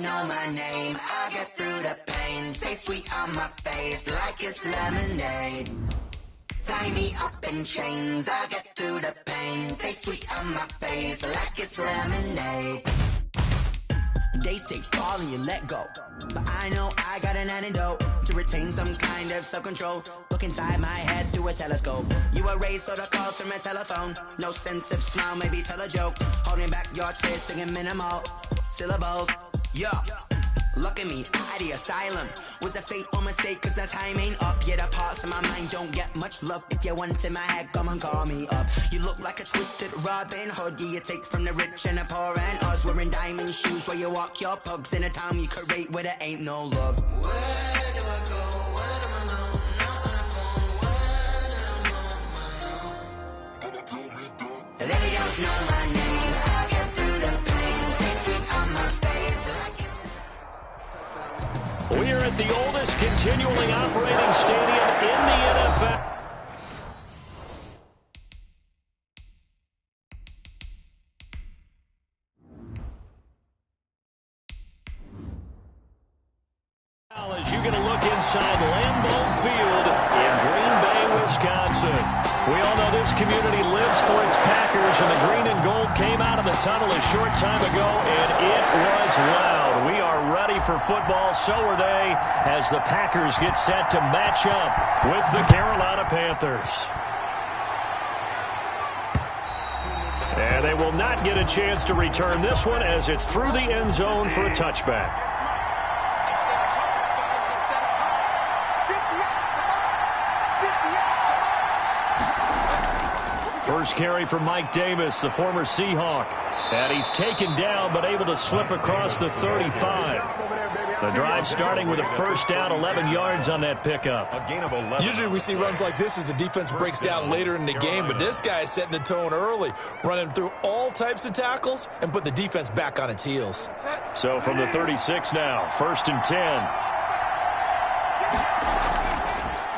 don't know my name, I get through the pain. Taste sweet on my face like it's lemonade. Tie me up in chains, I get through the pain. Taste sweet on my face like it's lemonade. They say fall and you let go, but I know I got an antidote to retain some kind of self-control. Look inside my head through a telescope. You erase all the calls from a telephone. No sense of smile, maybe tell a joke. Holding back your tears, singing minimal syllables. Yeah, look at me, at the asylum. Was a fate or mistake, cause the time ain't up. Yeah, the parts of my mind don't get much love. If you want in my head, come and call me up. You look like a twisted Robin Hood. Yeah, you take from the rich and the poor and us. Wearing diamond shoes where you walk your pugs. In a town you create where there ain't no love. Where do I go? When am I alone? Not on the phone. When I'm on my own. They don't know my name. I get through the pain. Taste it on my face like it's... We are at the oldest continually operating stadium in the NFL. As you're going to look inside Lambeau Field in Green Bay, Wisconsin. We all know this community lives for its Packers, and the green and gold came out of the tunnel a short time ago, and it was loud. We are ready for football, so are they, as the Packers get set to match up with the Carolina Panthers. And they will not get a chance to return this one as it's through the end zone for a touchback. First carry for Mike Davis, the former Seahawk. And he's taken down but able to slip across the 35. The drive starting with a first down, 11 yards on that pickup. Usually we see runs like this as the defense breaks down later in the game, but this guy is setting the tone early, running through all types of tackles and put the defense back on its heels. So from the 36 now, 1st and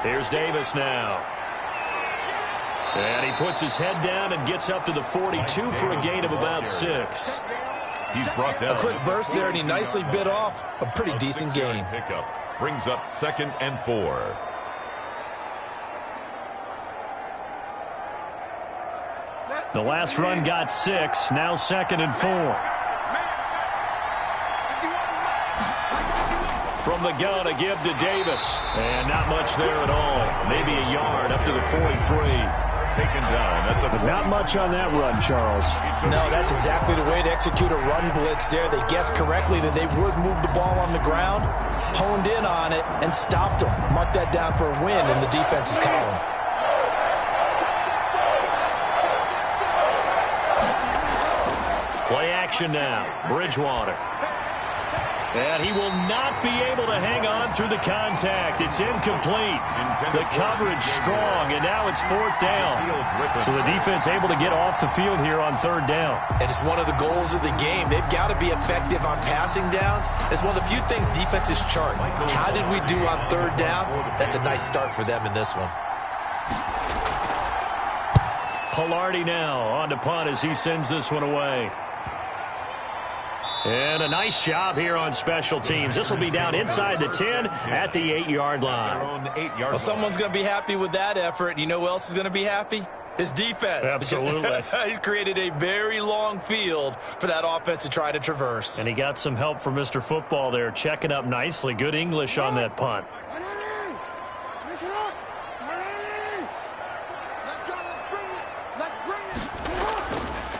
10. Here's Davis now. And he puts his head down and gets up to the 42 for a gain of about 6. He's brought down a quick burst there, and he nicely bit off a pretty decent gain. Pickup brings up 2nd and 4. The last run got 6, now 2nd and 4. From the gun, a give to Davis. And not much there at all. Maybe a yard up to the 43. Taken down at the... Not much on that run, Charles. No, that's exactly the way to execute a run blitz there. They guessed correctly that they would move the ball on the ground, honed in on it, and stopped them. Mark that down for a win in the defense's column. Play action now. Bridgewater. And he will not be able to hang on through the contact. It's incomplete. The coverage strong, and now it's 4th down. So the defense able to get off the field here on 3rd down. And it's one of the goals of the game. They've got to be effective on passing downs. It's one of the few things defenses chart. How did we do on 3rd down? That's a nice start for them in this one. Pilardi now on to punt as he sends this one away. And a nice job here on special teams. This will be down inside the 10 at the 8-yard line. Well, someone's going to be happy with that effort. You know who else is going to be happy? His defense. Absolutely. He's created a very long field for that offense to try to traverse. And he got some help from Mr. Football there, checking up nicely. Good English on that punt.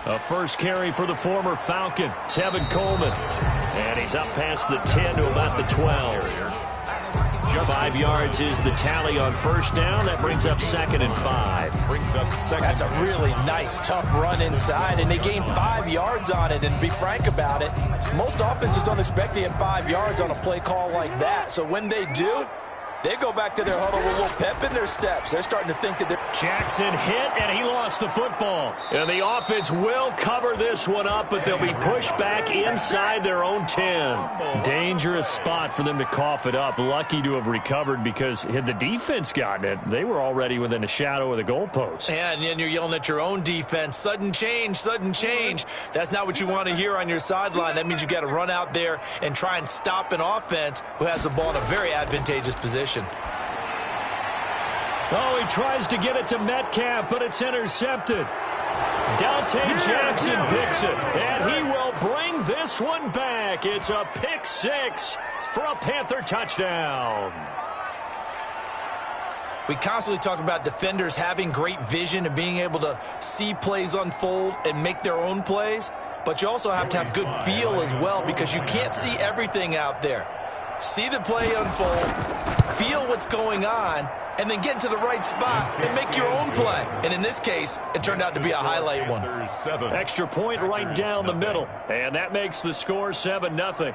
A first carry for the former Falcon, Tevin Coleman. And he's up past the 10 to about the 12. 5 yards is the tally on 1st down. That brings up 2nd and 5. That's a really nice, tough run inside, and they gained 5 yards on it. And to be frank about it, most offenses don't expect to get 5 yards on a play call like that. So when they do, They go back to their huddle with a little pep in their steps. They're starting to think that they're... Jackson hit, and he lost the football. And the offense will cover this one up, but they'll be pushed back inside their own 10. Dangerous spot for them to cough it up. Lucky to have recovered because had the defense gotten it, they were already within a shadow of the goalpost. Yeah, and then you're yelling at your own defense. Sudden change, sudden change. That's not what you want to hear on your sideline. That means you got to run out there and try and stop an offense who has the ball in a very advantageous position. Oh, he tries to get it to Metcalf, but it's intercepted. Dante Jackson picks it, and he will bring this one back. It's a pick six for a Panther touchdown. We constantly talk about defenders having great vision and being able to see plays unfold and make their own plays, but you also have to have good feel as well because you can't see everything out there. See the play unfold, feel what's going on, and then get into the right spot and make your own play. And in this case, it turned out to be a highlight one. Extra point right down the middle, and that makes the score 7-0.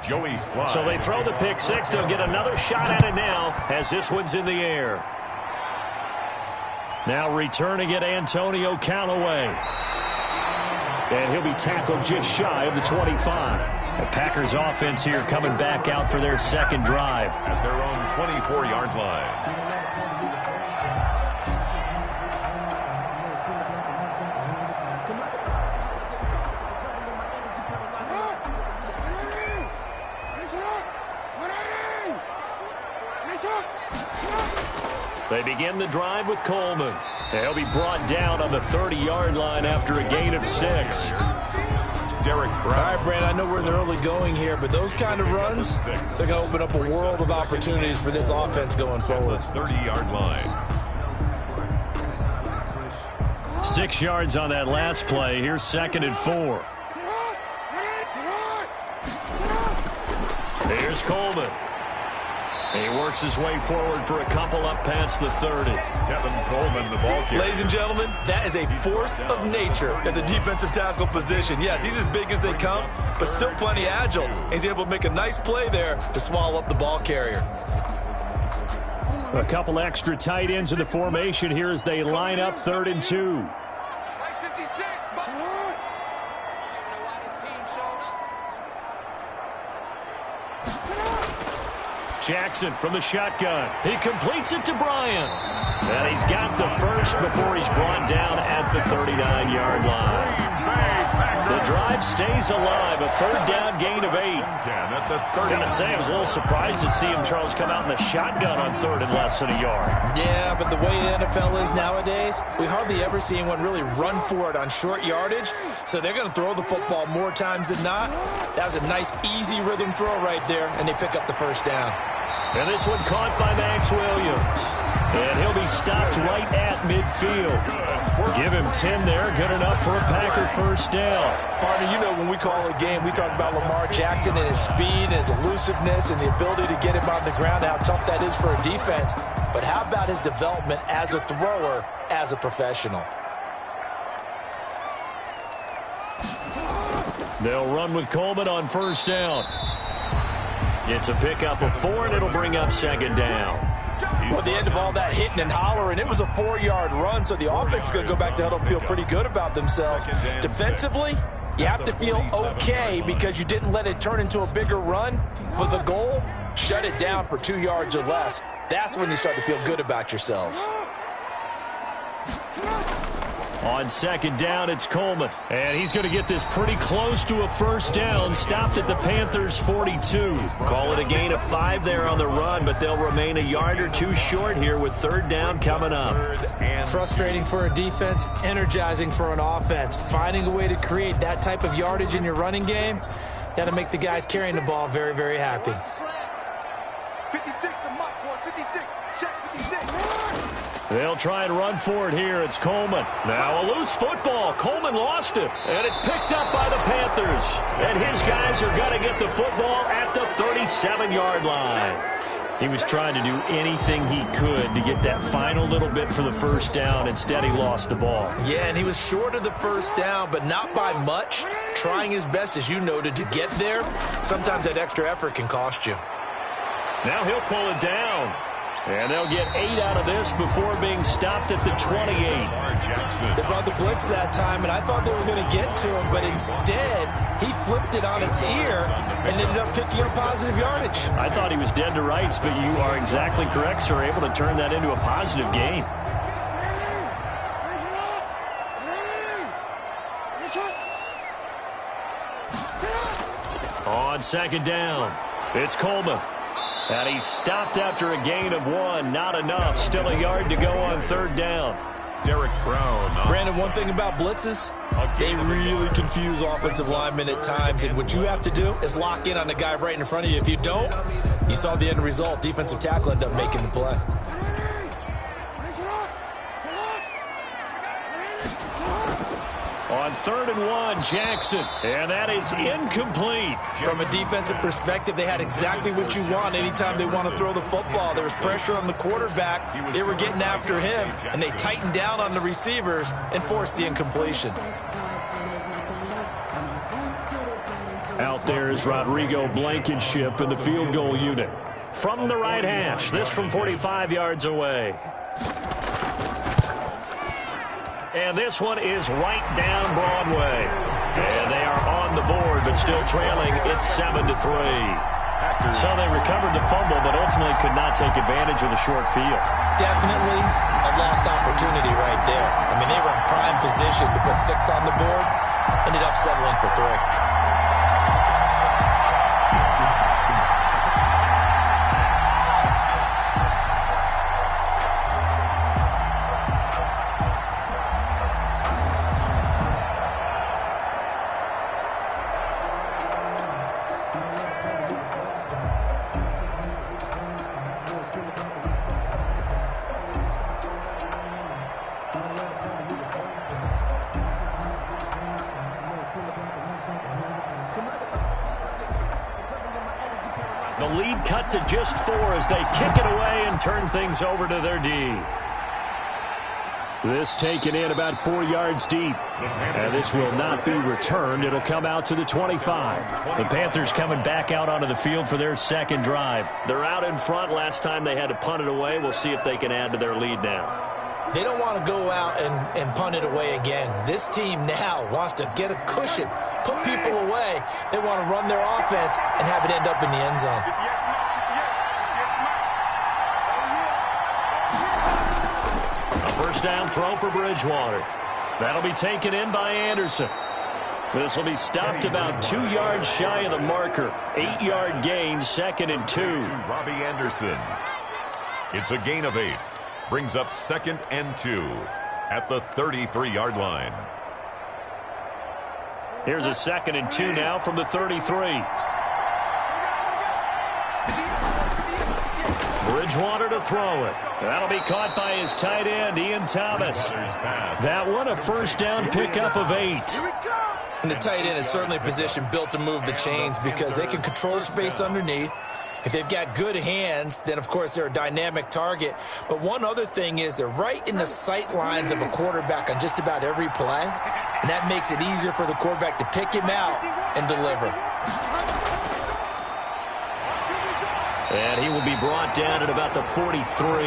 Joey Slye. So they throw the pick six. They'll get another shot at it now as this one's in the air. Now returning it, Antonio Callaway. And he'll be tackled just shy of the 25. The Packers offense here coming back out for their second drive. At their own 24-yard line. They begin the drive with Coleman. He'll be brought down on the 30-yard line after a gain of 6. Derek Brown. All right, Brand, I know we're in the early going here, but those kind of runs, they're going to open up a world of opportunities for this offense going forward. 30-yard line. 6 yards on that last play. Here's 2nd and 4. Here's Coleman. He works his way forward for a couple up past the 30. Tevin Coleman, the ball carrier. Ladies and gentlemen, that is a force of nature at the defensive tackle position. Yes, he's as big as they come, but still plenty agile. He's able to make a nice play there to swallow up the ball carrier. A couple extra tight ends in the formation here as they line up 3rd and 2. Jackson from the shotgun. He completes it to Bryant. And he's got the first before he's brought down at the 39-yard line. The drive stays alive. A 3rd down gain of 8. Gotta say, I was a little surprised to see him, Charles, come out in the shotgun on 3rd and less than a yard. Yeah, but the way the NFL is nowadays, we hardly ever see anyone really run for it on short yardage. So they're going to throw the football more times than not. That was a nice, easy rhythm throw right there, and they pick up the 1st down. And this one caught by Max Williams. And he'll be stopped right at midfield. Give him 10 there. Good enough for a Packer 1st down. Partner, you know when we call a game, we talk about Lamar Jackson and his speed and his elusiveness and the ability to get him on the ground, how tough that is for a defense. But how about his development as a thrower, as a professional? They'll run with Coleman on 1st down. It's a pickup of 4, and it'll bring up 2nd down. Well, at the end of all that hitting and hollering, it was a 4-yard run, so the offense is going to go back to huddle and feel pretty good about themselves. Defensively, you have to feel okay because you didn't let it turn into a bigger run, but the goal, shut it down for 2 yards or less. That's when you start to feel good about yourselves. On second down, it's Coleman. And he's going to get this pretty close to a first down. Stopped at the Panthers' 42. Call it a gain of 5 there on the run, but they'll remain a yard or two short here with third down coming up. Frustrating for a defense, energizing for an offense. Finding a way to create that type of yardage in your running game, that'll make the guys carrying the ball very, very happy. 56, the mark, boy, 56, check 56. They'll try and run for it here. It's Coleman. Now a loose football. Coleman lost it. And it's picked up by the Panthers. And his guys are going to get the football at the 37-yard line. He was trying to do anything he could to get that final little bit for the first down. Instead, he lost the ball. Yeah, and he was short of the first down, but not by much. Trying his best, as you noted, to get there. Sometimes that extra effort can cost you. Now he'll pull it down. And they'll get 8 out of this before being stopped at the 28. They brought the blitz that time, and I thought they were going to get to him, but instead, he flipped it on its ear and ended up picking up positive yardage. I thought he was dead to rights, but you are exactly correct, sir, able to turn that into a positive gain. On second down, it's Coleman. And he's stopped after a gain of 1. Not enough. Still a yard to go on third down. Derek Brown. Brandon, one thing about blitzes, they really confuse offensive linemen at times. And what you have to do is lock in on the guy right in front of you. If you don't, you saw the end result. Defensive tackle ended up making the play. On 3rd and 1, Jackson. And that is incomplete. From a defensive perspective, they had exactly what you want anytime they want to throw the football. There was pressure on the quarterback. They were getting after him, and they tightened down on the receivers and forced the incompletion. Out there is Rodrigo Blankenship in the field goal unit. From the right hash, this from 45 yards away. And this one is right down Broadway. And they are on the board, but still trailing. It's 7-3. So they recovered the fumble, but ultimately could not take advantage of the short field. Definitely a lost opportunity right there. I mean, they were in prime position to put 6 on the board. Ended up settling for 3. The lead cut to just 4 as they kick it away and turn things over to their D. This taken in about 4 yards deep. And this will not be returned. It'll come out to the 25. The Panthers coming back out onto the field for their second drive. They're out in front. Last time they had to punt it away. We'll see if they can add to their lead now. They don't want to go out and punt it away again. This team now wants to get a cushion, put people away. They want to run their offense and have it end up in the end zone. A first down throw for Bridgewater. That'll be taken in by Anderson. This will be stopped about 2 yards shy of the marker. 8-yard gain, 2nd and 2. Robbie Anderson. It's a gain of 8. Brings up 2nd and 2 at the 33-yard line. Here's a 2nd and 2 now from the 33. Bridgewater to throw it. That'll be caught by his tight end, Ian Thomas. That one a first down pickup of 8. And the tight end is certainly a position built to move the chains because they can control space underneath. If they've got good hands, then, of course, they're a dynamic target. But one other thing is they're right in the sight lines of a quarterback on just about every play. And that makes it easier for the quarterback to pick him out and deliver. And he will be brought down at about the 43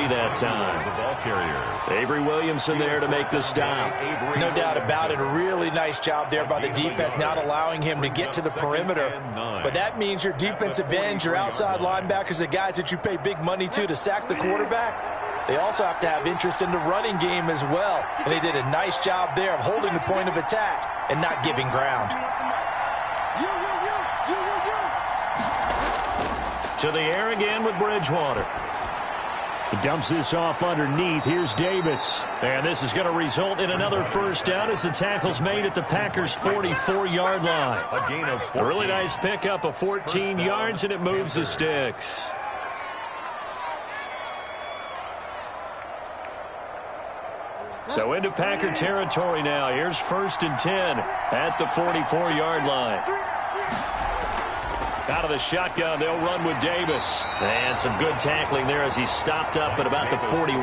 that time. The ball carrier. Avery Williamson there to make the stop. No doubt about it. A really nice job there by the defense, not allowing him to get to the perimeter. But that means your defensive ends, your outside linebackers, the guys that you pay big money to sack the quarterback, they also have to have interest in the running game as well. And they did a nice job there of holding the point of attack and not giving ground. To the air again with Bridgewater. He dumps this off underneath. Here's Davis. And this is going to result in another first down as the tackle's made at the Packers' 44-yard line. A gain of 14. A really nice pickup of 14 yards, and it moves the sticks. So into Packer territory now. Here's 1st and 10 at the 44-yard line. Out of the shotgun, they'll run with Davis. And some good tackling there as he stopped up at about the 41.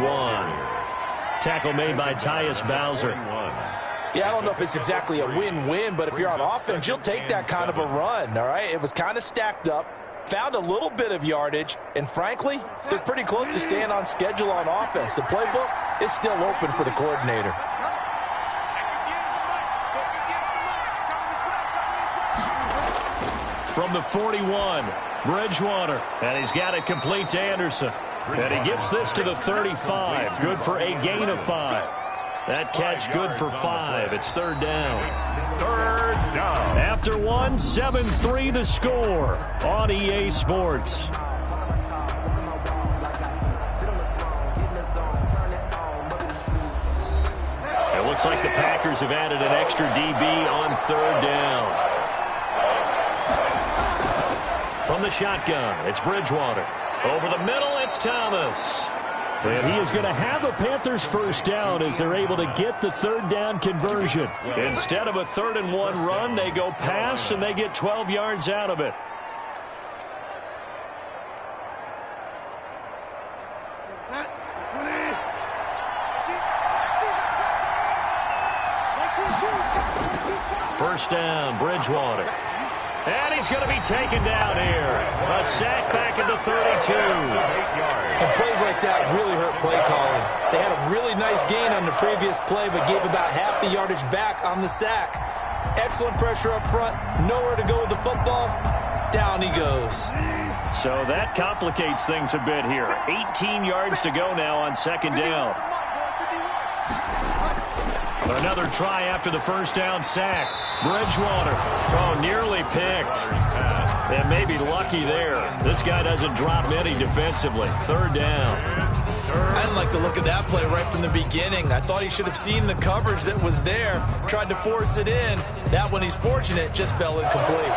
Tackle made by Tyus Bowser. Yeah, I don't know if it's exactly a win-win, but if you're on offense, you'll take that kind of a run, all right? It was kind of stacked up, found a little bit of yardage, and frankly, they're pretty close to staying on schedule on offense. The playbook is still open for the coordinator. From the 41, Bridgewater. And he's got it complete to Anderson. And he gets this to the 35. Good for a gain of 5. That catch good for 5. It's 3rd down. 3rd down. After 1, 7-3 the score on EA Sports. It looks like the Packers have added an extra DB on 3rd down. From the shotgun, it's Bridgewater. Over the middle, it's Thomas. And he is going to have a Panthers first down as they're able to get the 3rd down conversion. Instead of a 3rd and 1 run, they go pass, and they get 12 yards out of it. First down, Bridgewater. And he's going to be taken down here. A sack back at the 32. And plays like that really hurt play calling. They had a really nice gain on the previous play, but gave about half the yardage back on the sack. Excellent pressure up front. Nowhere to go with the football. Down he goes. So that complicates things a bit here. 18 yards to go now on 2nd down. Another try after the first down sack. Bridgewater. Oh, nearly picked. And maybe lucky there. This guy doesn't drop many defensively. 3rd down. I didn't like the look of that play right from the beginning. I thought he should have seen the coverage that was there. Tried to force it in. That one, he's fortunate, just fell incomplete.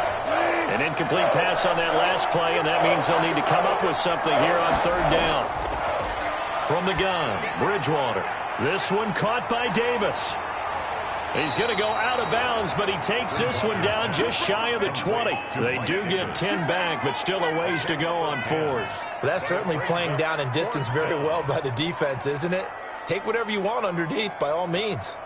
An incomplete pass on that last play, and that means they'll need to come up with something here on 3rd down. From the gun, Bridgewater. This one caught by Davis. He's going to go out of bounds, but he takes this one down just shy of the 20. They do get 10 back, but still a ways to go on 4th. That's certainly playing down in distance very well by the defense, isn't it? Take whatever you want underneath, by all means.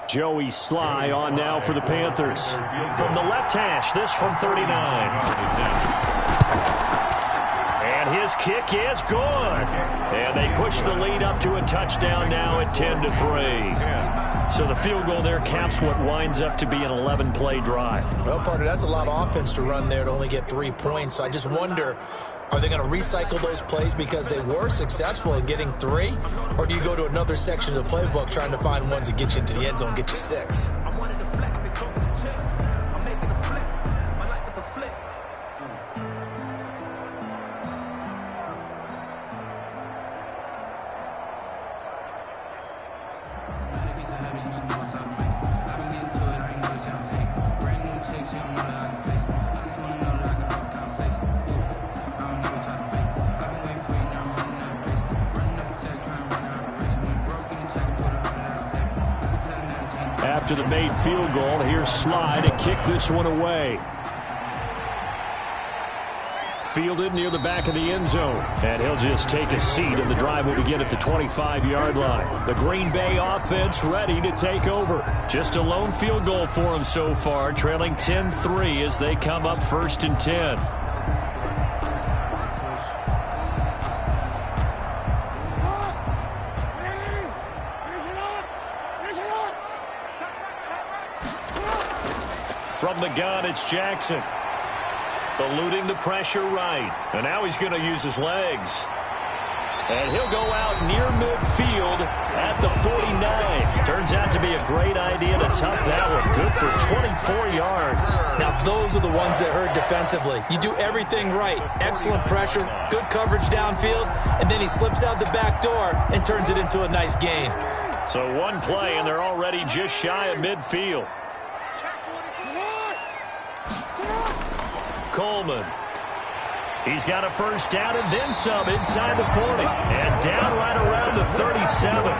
Joey Sly on now for the Panthers. From the left hash, this from 39. And his kick is good. And they push the lead up to a touchdown now at 10-3. So the field goal there caps what winds up to be an 11-play drive. Well, partner, that's a lot of offense to run there to only get 3 points. So I just wonder, are they going to recycle those plays because they were successful in getting 3? Or do you go to another section of the playbook trying to find ones that get you into the end zone and get you 6? After the made field goal, here's Sly to kick this one away. Fielded near the back of the end zone. And he'll just take a seat, and the drive will begin at the 25-yard line. The Green Bay offense ready to take over. Just a lone field goal for them so far, trailing 10-3 as they come up 1st and 10. From the gun, it's Jackson. Eluding the pressure right. And now he's going to use his legs. And he'll go out near midfield at the 49. Turns out to be a great idea to tuck that one. Good for 24 yards. Now, those are the ones that hurt defensively. You do everything right. Excellent pressure, good coverage downfield, and then he slips out the back door and turns it into a nice gain. So one play, and they're already just shy of midfield. Coleman. He's got a first down and then some inside the 40. And down right around the 37.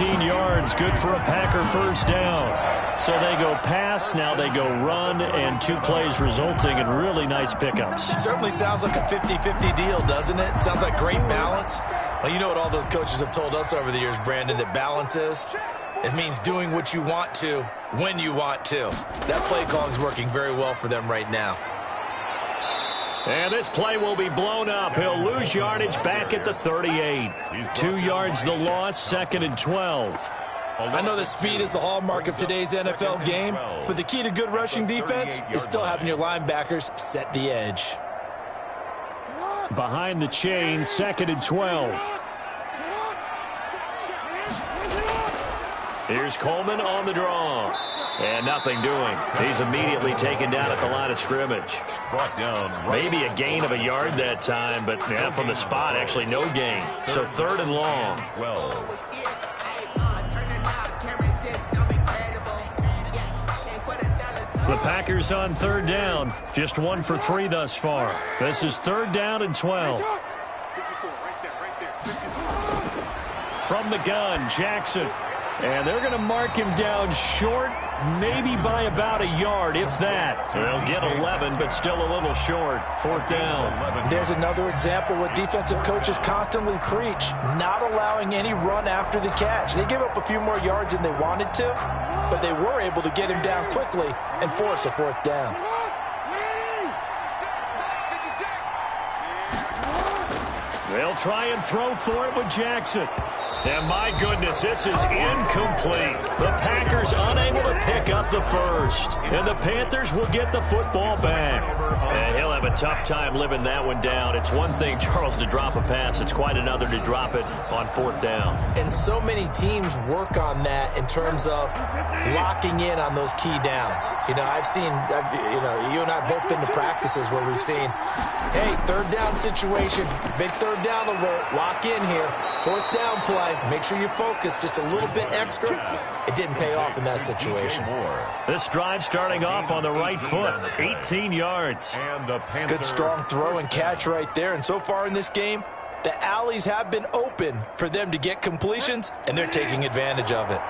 14 yards, good for a Packer first down. So they go pass, now they go run, and 2 plays resulting in really nice pickups. It certainly sounds like a 50-50 deal, doesn't it? Sounds like great balance. Well, you know what all those coaches have told us over the years, Brandon, that balance is? It means doing what you want to when you want to. That play calling is working very well for them right now. And this play will be blown up. He'll lose yardage back at the 38. 2 yards the loss, 2nd and 12. I know that speed is the hallmark of today's NFL game, but the key to good rushing defense is still having your linebackers set the edge. Behind the chain, 2nd and 12. Here's Coleman on the draw. And nothing doing. He's immediately taken down at the line of scrimmage. Brought down. Maybe a gain of a yard that time, but yeah, from the spot, actually no gain. So 3rd and long. 12. The Packers on 3rd down. Just 1 for 3 thus far. This is 3rd down and 12. From the gun, Jackson. And they're going to mark him down short, maybe by about a yard, if that. They'll get 11, but still a little short. 4th down. There's another example what defensive coaches constantly preach, not allowing any run after the catch. They gave up a few more yards than they wanted to, but they were able to get him down quickly and force a 4th down. They'll try and throw for it with Jackson. And my goodness, this is incomplete. The Packers unable to pick up the first. And the Panthers will get the football back. And he'll have a tough time living that one down. It's one thing, Charles, to drop a pass. It's quite another to drop it on 4th down. And so many teams work on that in terms of locking in on those key downs. You know, you and I have both been to practices where we've seen, hey, 3rd down situation, big 3rd down alert, lock in here, 4th down play. Make sure you focus just a little bit extra. It didn't pay off in that situation. This drive starting off on the right foot, 18 yards. Good strong throw and catch right there. And so far in this game, the alleys have been open for them to get completions, and they're taking advantage of it.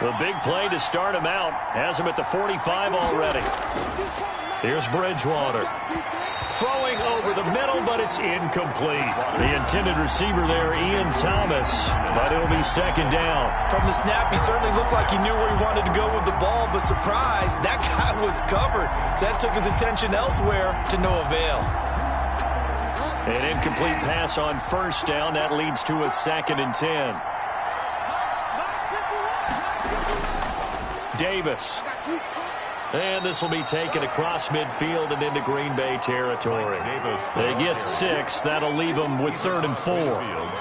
The big play to start him out. Has him at the 45 already. Here's Bridgewater. Throwing over the middle, but it's incomplete. The intended receiver there, Ian Thomas, but it'll be 2nd down. From the snap, he certainly looked like he knew where he wanted to go with the ball, but surprise, that guy was covered. So that took his attention elsewhere to no avail. An incomplete pass on 1st down. That leads to a 2nd and 10. Davis. And this will be taken across midfield and into Green Bay territory. They get 6. That'll leave them with 3rd and 4.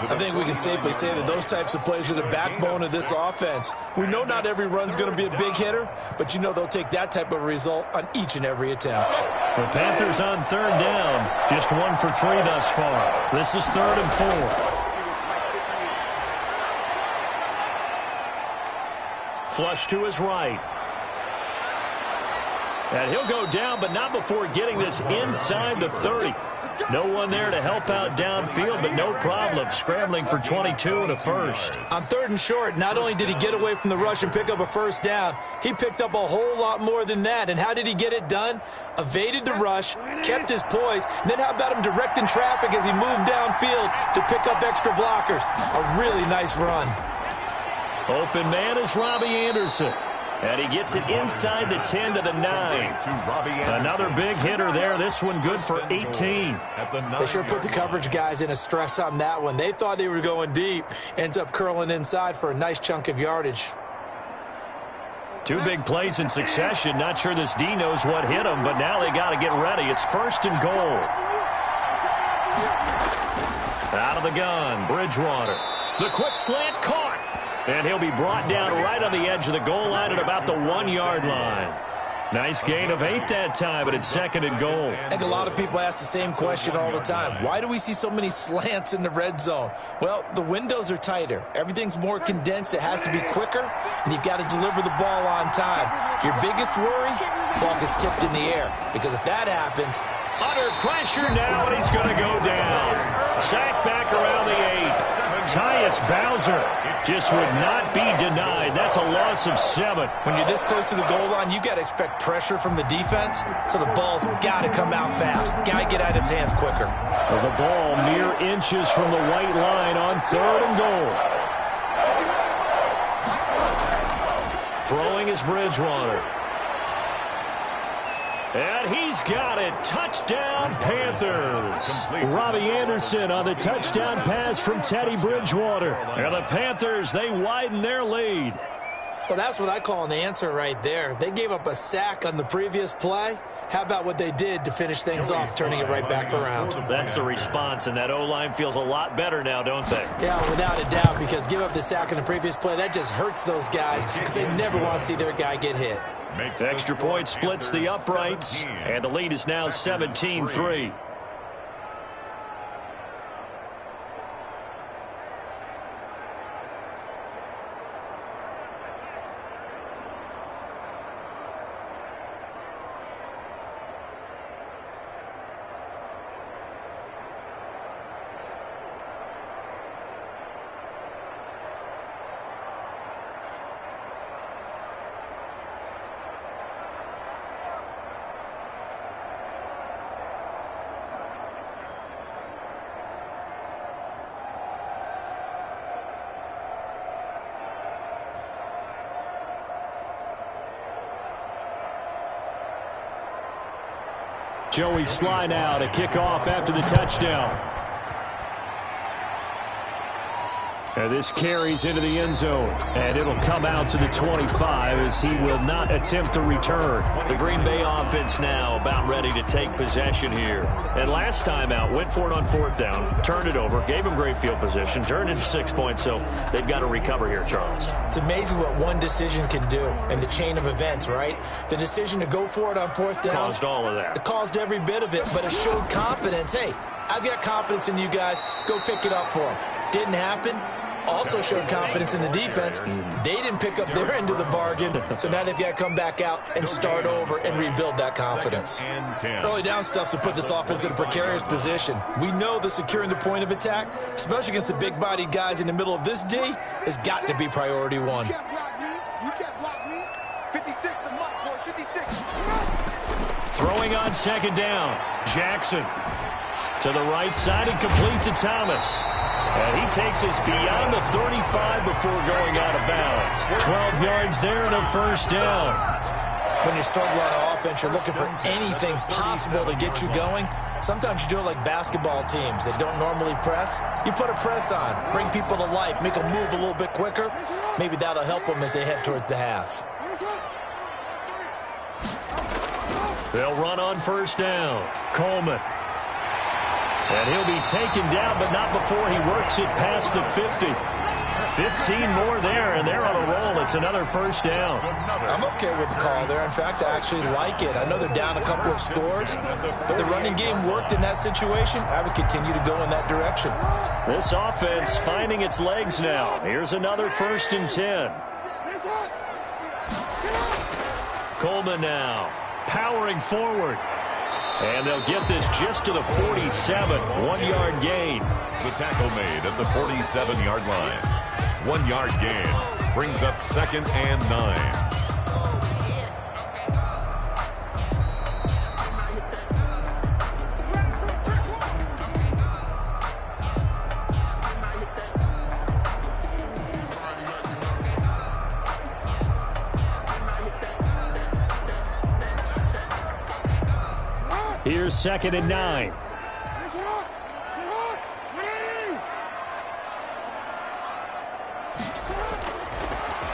I think we can safely say that those types of plays are the backbone of this offense. We know not every run's going to be a big hitter, but you know they'll take that type of result on each and every attempt. The Panthers on 3rd down. Just 1 for 3 thus far. This is 3rd and 4. Flush to his right. And he'll go down, but not before getting this inside the 30. No one there to help out downfield, but no problem. Scrambling for 22 and a first. On 3rd and short, not only did he get away from the rush and pick up a 1st down, he picked up a whole lot more than that. And how did he get it done? Evaded the rush, kept his poise, and then how about him directing traffic as he moved downfield to pick up extra blockers? A really nice run. Open man is Robbie Anderson. And he gets it inside the 10 to the 9. Another big hitter there. This one good for 18. They sure put the coverage guys in a stress on that one. They thought they were going deep. Ends up curling inside for a nice chunk of yardage. 2 big plays in succession. Not sure this D knows what hit him, but now they got to get ready. It's 1st and goal. Out of the gun, Bridgewater. The quick slant caught. And he'll be brought down right on the edge of the goal line at about the 1-yard line. Nice gain of 8 that time, but it's 2nd and goal. I think a lot of people ask the same question all the time. Why do we see so many slants in the red zone? Well, the windows are tighter. Everything's more condensed. It has to be quicker, and you've got to deliver the ball on time. Your biggest worry? Ball gets tipped in the air, because if that happens... Under pressure now, and he's going to go down. Sacked back around the 8. Tyus Bowser just would not be denied. That's a loss of 7. When you're this close to the goal line, you got to expect pressure from the defense, so the ball's got to come out fast. Got to get out of his hands quicker. The ball mere inches from the white line on 3rd and goal. Throwing is Bridgewater. And he's got it. Touchdown, Panthers. Robbie Anderson on the touchdown pass from Teddy Bridgewater. And the Panthers, they widen their lead. Well, that's what I call an answer right there. They gave up a sack on the previous play. How about what they did to finish things off, turning it right back around? That's the response, and that O-line feels a lot better now, don't they? Yeah, without a doubt, because give up the sack on the previous play, that just hurts those guys because they never want to see their guy get hit. Extra point splits the uprights, and the lead is now 17-3. Joey Sly now to kick off after the touchdown. And this carries into the end zone, and it'll come out to the 25 as he will not attempt to return. The Green Bay offense now about ready to take possession here. And last time out, went for it on 4th down, turned it over, gave him great field position, turned into 6 points, so they've got to recover here, Charles. It's amazing what one decision can do in the chain of events, right? The decision to go for it on 4th down. Caused all of that. It caused every bit of it, but it showed confidence. Hey, I've got confidence in you guys. Go pick it up for them. Didn't happen. Also showed confidence in the defense. They didn't pick up their end of the bargain, so now they've got to come back out and start over and rebuild that confidence. Early down stuff to put this offense in a precarious position. We know that securing the point of attack, especially against the big-bodied guys in the middle of this D, has got to be priority 1. You can't block me. 56, the mark, boy, 56. Throwing on 2nd down. Jackson to the right side and complete to Thomas. And he takes us beyond the 35 before going out of bounds. 12 yards there and a 1st down. When you're struggling on offense, you're looking for anything possible to get you going. Sometimes you do it like basketball teams that don't normally press. You put a press on, bring people to life, make them move a little bit quicker. Maybe that'll help them as they head towards the half. They'll run on 1st down. Coleman. And he'll be taken down, but not before he works it past the 50. 15 more there, and they're on a roll. It's another 1st down. I'm okay with the call there. In fact, I actually like it. I know they're down a couple of scores, but the running game worked in that situation. I would continue to go in that direction. This offense finding its legs now. Here's another 1st and 10. Coleman now powering forward. And they'll get this just to the 47, 1-yard gain. The tackle made at the 47-yard line. 1-yard gain brings up 2nd and 9. Here's 2nd and 9.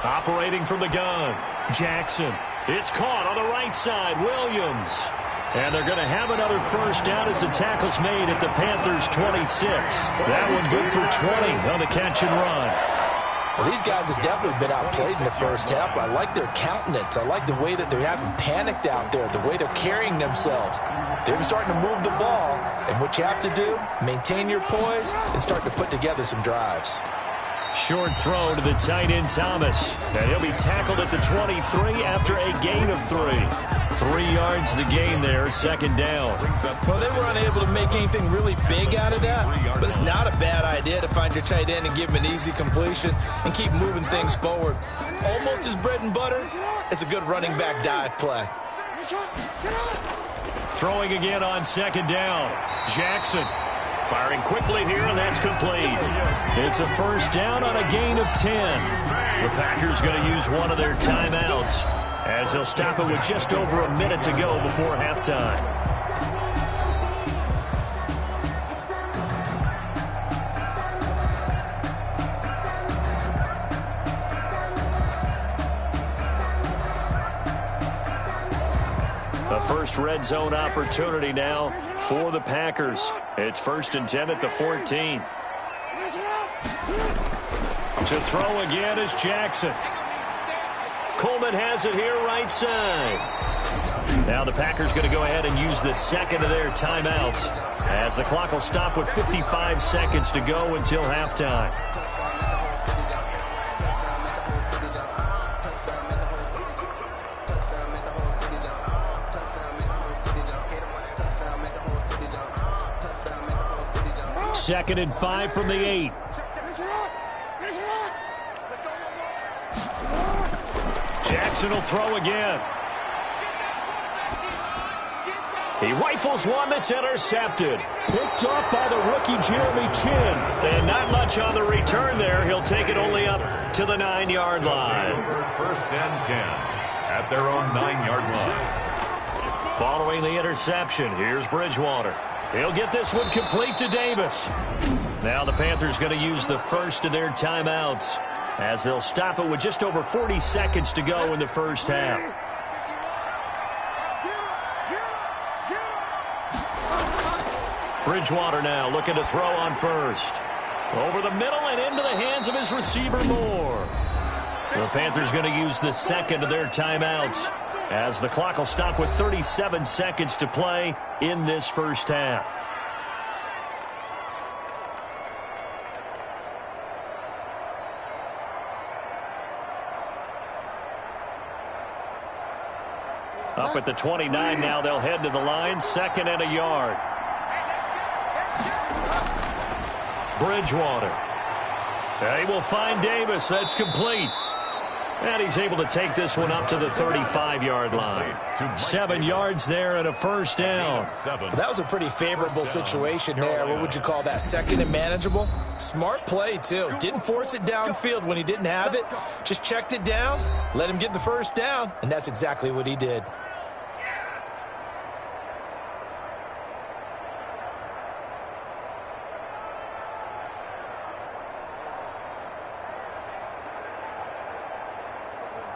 Operating from the gun. Jackson. It's caught on the right side. Williams. And they're going to have another first down as the tackle's made at the Panthers' 26. That one good for 20 on the catch and run. Well, these guys have definitely been outplayed in the first half. I like their countenance. I like the way that they haven't panicked out there, the way they're carrying themselves. They're starting to move the ball, and what you have to do, maintain your poise and start to put together some drives. Short throw to the tight end, Thomas. And he'll be tackled at the 23 after a gain of 3. 3 yards the gain there, second down. Well, they were unable to make anything really big out of that, but it's not a bad idea to find your tight end and give him an easy completion and keep moving things forward. Almost his bread and butter. It's a good running back dive play. Throwing again on second down. Jackson. Firing quickly here, and that's complete. It's a first down on a gain of 10. The Packers going to use one of their timeouts as they'll stop it with just over a minute to go before halftime. First red zone opportunity now for the Packers. It's 1st and 10 at the 14. To throw again is Jackson. Coleman has it here right side. Now the Packers going to go ahead and use the second of their timeouts as the clock will stop with 55 seconds to go until halftime. Second and 5 from the 8. Jackson will throw again. He rifles one that's intercepted. Picked off by the rookie Jeremy Chin. And not much on the return there. He'll take it only up to the 9-yard line. 1st and 10 at their own 9-yard line. Following the interception, here's Bridgewater. He'll get this one complete to Davis. Now the Panthers going to use the first of their timeouts as they'll stop it with just over 40 seconds to go in the first half. Bridgewater now looking to throw on first. Over the middle and into the hands of his receiver Moore. The Panthers going to use the second of their timeouts as the clock will stop with 37 seconds to play in this first half. Up at the 29 now, they'll head to the line, 2nd and a yard. Bridgewater. They will find Davis. That's complete. And he's able to take this one up to the 35-yard line. 7 yards there and a first down. Well, that was a pretty favorable situation there. What would you call that? 2nd and manageable? Smart play, too. Didn't force it downfield when he didn't have it. Just checked it down, let him get the first down, and that's exactly what he did.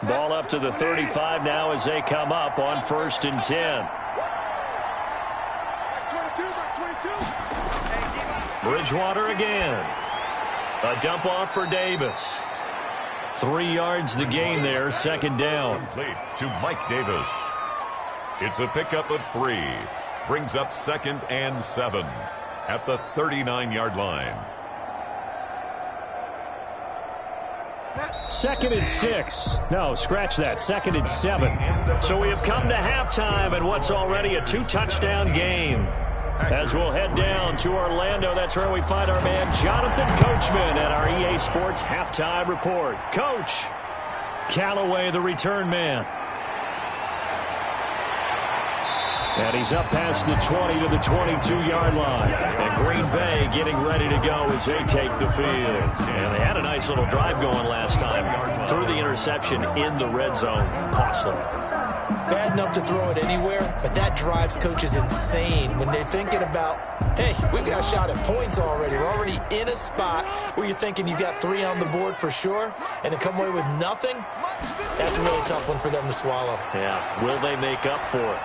Ball up to the 35 now as they come up on 1st and 10. Bridgewater again. A dump off for Davis. 3 yards the gain there, 2nd down. Complete to Mike Davis. It's a pickup of 3. Brings up 2nd and 7 at the 39-yard line. 2nd and 6. No, scratch that. 2nd and 7. So we have come to halftime in what's already a 2-touchdown game. As we'll head down to Orlando, that's where we find our man Jonathan Coachman at our EA Sports Halftime Report. Coach, Callaway, the return man. And he's up past the 20 to the 22-yard line. And Green Bay getting ready to go as they take the field. And they had a nice little drive going last time. Threw the interception in the red zone. Costly. Bad enough to throw it anywhere, but that drives coaches insane when they're thinking about, hey, we got a shot at points already. We're already in a spot where you're thinking you got 3 on the board for sure, and to come away with nothing, that's a really tough one for them to swallow. Yeah, will they make up for it?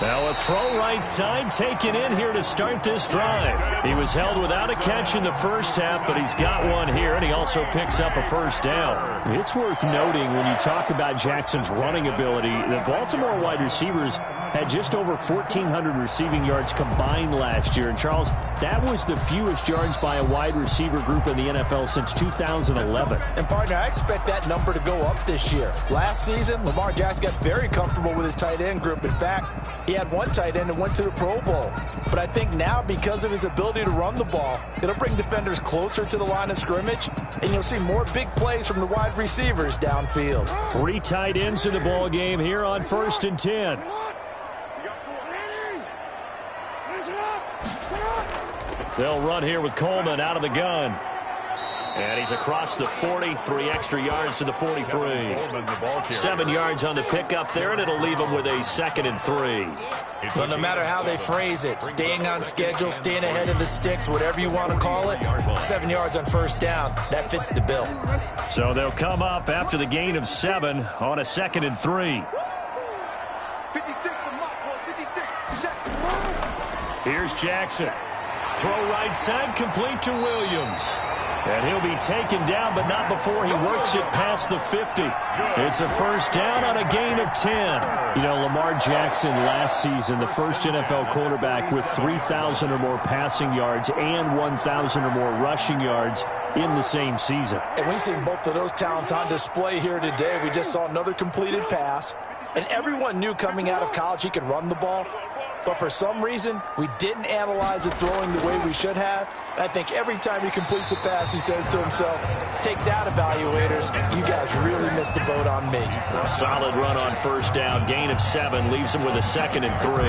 Now a throw right side taken in here to start this drive. He was held without a catch in the first half, but he's got one here, and he also picks up a first down. It's worth noting when you talk about Jackson's running ability, the Baltimore wide receivers had just over 1,400 receiving yards combined last year. And, Charles, that was the fewest yards by a wide receiver group in the NFL since 2011. And, partner, I expect that number to go up this year. Last season, Lamar Jackson got very comfortable with his tight end group. In fact, he had one tight end that went to the Pro Bowl. But I think now, because of his ability to run the ball, it'll bring defenders closer to the line of scrimmage, and you'll see more big plays from the wide receivers downfield. 3 tight ends in the ball game here on 1st and 10. They'll run here with Coleman out of the gun. And he's across the 40, 3 extra yards to the 43. 7 yards on the pickup there, and it'll leave him with a 2nd and 3. But no matter how they phrase it, staying on schedule, staying ahead of the sticks, whatever you want to call it, 7 yards on first down, that fits the bill. So they'll come up after the gain of 7 on a 2nd and 3. 56 to Mike, 56. Here's Jackson. Throw right side, complete to Williams. And he'll be taken down, but not before he works it past the 50. It's a first down on a gain of 10. You know, Lamar Jackson last season, the first NFL quarterback with 3,000 or more passing yards and 1,000 or more rushing yards in the same season. And we've seen both of those talents on display here today. We just saw another completed pass. And everyone knew coming out of college he could run the ball. But for some reason, we didn't analyze it throwing the way we should have. And I think every time he completes a pass, he says to himself, take that, evaluators. You guys really missed the boat on me. A solid run on first down. Gain of 7 leaves him with a 2nd and 3.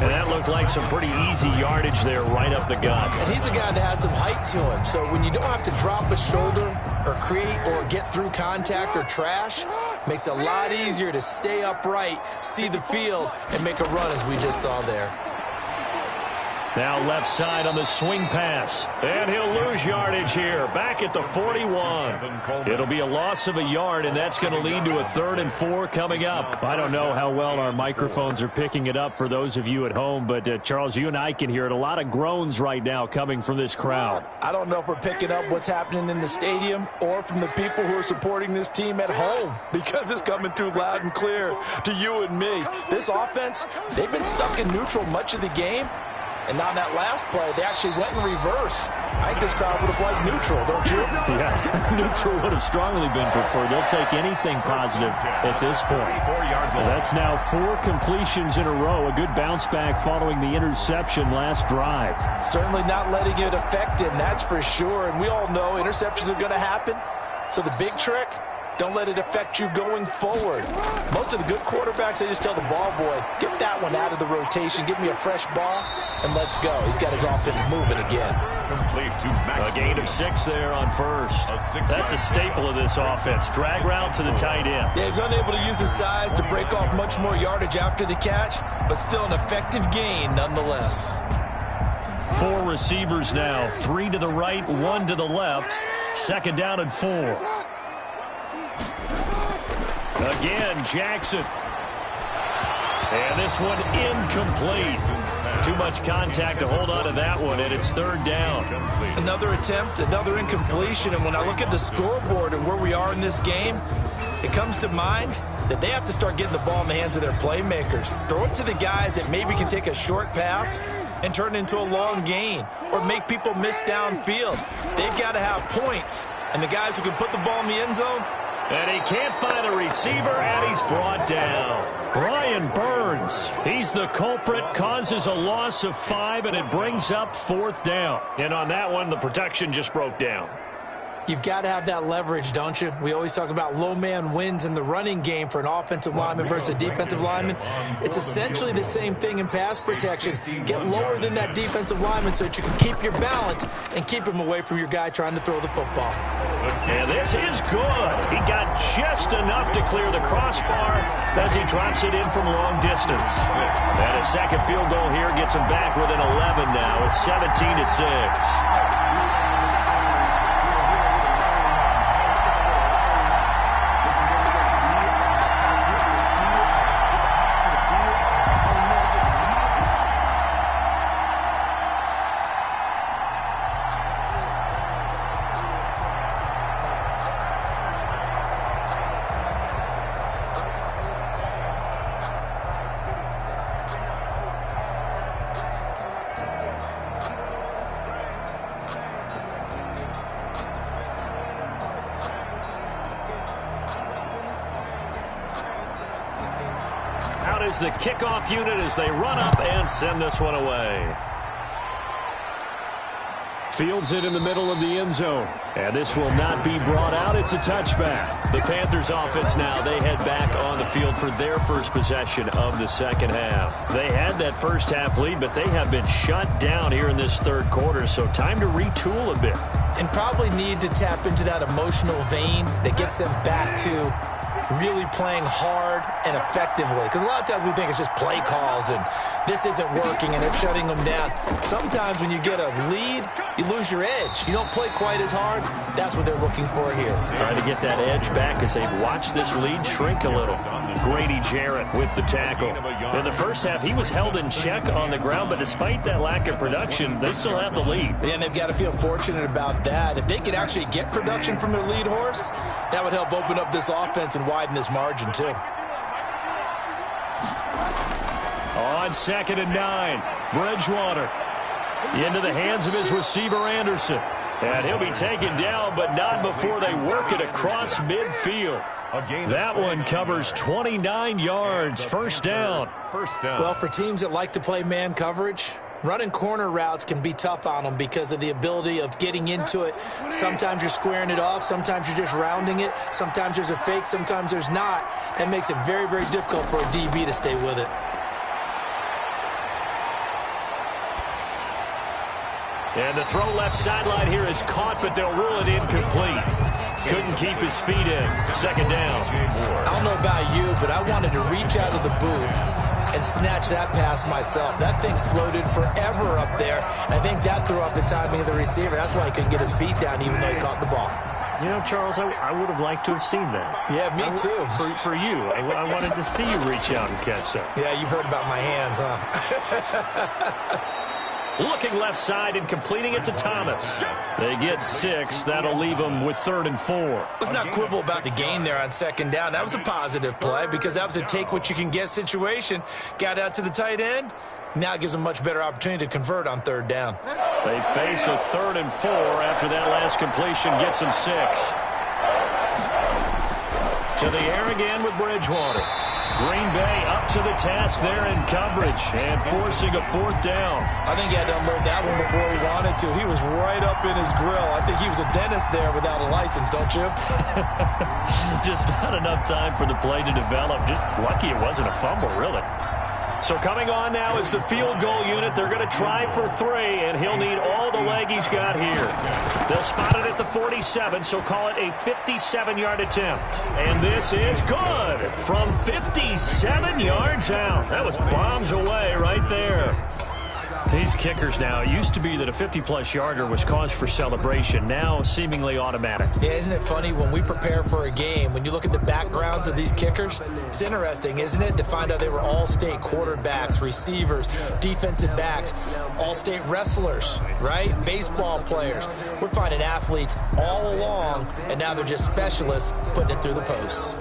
And that looked like some pretty easy yardage there right up the gut. And he's a guy that has some height to him. So when you don't have to drop a shoulder or create or get through contact or trash, makes it a lot easier to stay upright, see the field, and make a run as we just saw there. Now left side on the swing pass. And he'll lose yardage here. Back at the 41. It'll be a loss of a yard, and that's going to lead to a 3rd and 4 coming up. I don't know how well our microphones are picking it up for those of you at home, but Charles, you and I can hear it. A lot of groans right now coming from this crowd. I don't know if we're picking up what's happening in the stadium or from the people who are supporting this team at home, because it's coming through loud and clear to you and me. This offense, they've been stuck in neutral much of the game. And on that last play, they actually went in reverse. I think this crowd would have liked neutral, don't you? Yeah, neutral would have strongly been preferred. They'll take anything positive at this point. That's now 4 completions in a row. A good bounce back following the interception last drive. Certainly not letting it affect him, that's for sure. And we all know interceptions are going to happen. So the big trick, don't let it affect you going forward. Most of the good quarterbacks, they just tell the ball boy, get that one out of the rotation, give me a fresh ball, and let's go. He's got his offense moving again. A gain of 6 there on first. That's a staple of this offense. Drag route to the tight end. Yeah, he's unable to use his size to break off much more yardage after the catch, but still an effective gain nonetheless. 4 receivers now, 3 to the right, 1 to the left. 2nd down and 4. Again, Jackson. And this one incomplete. Too much contact to hold on to that one, and it's 3rd down. Another attempt, another incompletion, and when I look at the scoreboard and where we are in this game, it comes to mind that they have to start getting the ball in the hands of their playmakers. Throw it to the guys that maybe can take a short pass and turn it into a long gain or make people miss downfield. They've got to have points, and the guys who can put the ball in the end zone, and he can't find a receiver, and he's brought down. Brian Burns, he's the culprit, causes a loss of 5, and it brings up 4th down. And on that one, the protection just broke down. You've got to have that leverage, don't you? We always talk about low man wins in the running game for an offensive lineman versus a defensive lineman. It's essentially the same thing in pass protection. Get lower than that defensive lineman so that you can keep your balance and keep him away from your guy trying to throw the football. And this is good. He got just enough to clear the crossbar as he drops it in from long distance. And a 2nd field goal here gets him back within 11 now. It's 17-6. is the kickoff unit as they run up and send this one away. Fields it in the middle of the end zone. And this will not be brought out. It's a touchback. The Panthers offense now, they head back on the field for their first possession of the second half. They had that first half lead, but they have been shut down here in this third quarter, so time to retool a bit. And probably need to tap into that emotional vein that gets them back to really playing hard and effectively. Because a lot of times we think it's just play calls and this isn't working and it's shutting them down. Sometimes when you get a lead, you lose your edge. You don't play quite as hard. That's what they're looking for here. Trying to get that edge back as they watch this lead shrink a little. Grady Jarrett with the tackle. In the first half, he was held in check on the ground, but despite that lack of production, they still have the lead. And they've got to feel fortunate about that. If they could actually get production from their lead horse, that would help open up this offense and widen this margin too. On 2nd and 9, Bridgewater into the hands of his receiver Anderson. And he'll be taken down, but not before they work it across midfield. That one covers 29 yards. First down. Well, for teams that like to play man coverage, running corner routes can be tough on them because of the ability of getting into it. Sometimes you're squaring it off. Sometimes you're just rounding it. Sometimes there's a fake. Sometimes there's not. That makes it very, very difficult for a DB to stay with it. And the throw left sideline here is caught, but they'll rule it incomplete. Couldn't keep his feet in. Second down. I don't know about you, but I wanted to reach out of the booth and snatch that pass myself. That thing floated forever up there. I think that threw off the timing of the receiver. That's why he couldn't get his feet down even though he caught the ball. You know, Charles, I would have liked to have seen that. Yeah, me too. For you. I wanted to see you reach out and catch that. Yeah, you've heard about my hands, huh? Looking left side and completing it to Thomas. They get 6. That'll leave them with 3rd and 4. Let's not quibble about the gain there on second down. That was a positive play because that was a take-what-you-can-get situation. Got out to the tight end. Now it gives them a much better opportunity to convert on 3rd down. They face a 3rd and 4 after that last completion gets them 6. To the air again with Bridgewater. Green Bay up to the task there in coverage and forcing a 4th down. I think he had to unload that one before he wanted to. He was right up in his grill. I think he was a dentist there without a license, don't you? Just not enough time for the play to develop. Just lucky it wasn't a fumble, really. So coming on now is the field goal unit. They're going to try for 3, and he'll need all the leg he's got here. They'll spot it at the 47, so call it a 57-yard attempt. And this is good from 57 yards out. That was bombs away right there. These kickers now, it used to be that a 50-plus yarder was cause for celebration. Now seemingly automatic. Yeah, isn't it funny when we prepare for a game, when you look at the backgrounds of these kickers, it's interesting, isn't it, to find out they were all-state quarterbacks, receivers, defensive backs, all-state wrestlers, right? Baseball players. We're finding athletes all along, and now they're just specialists putting it through the posts.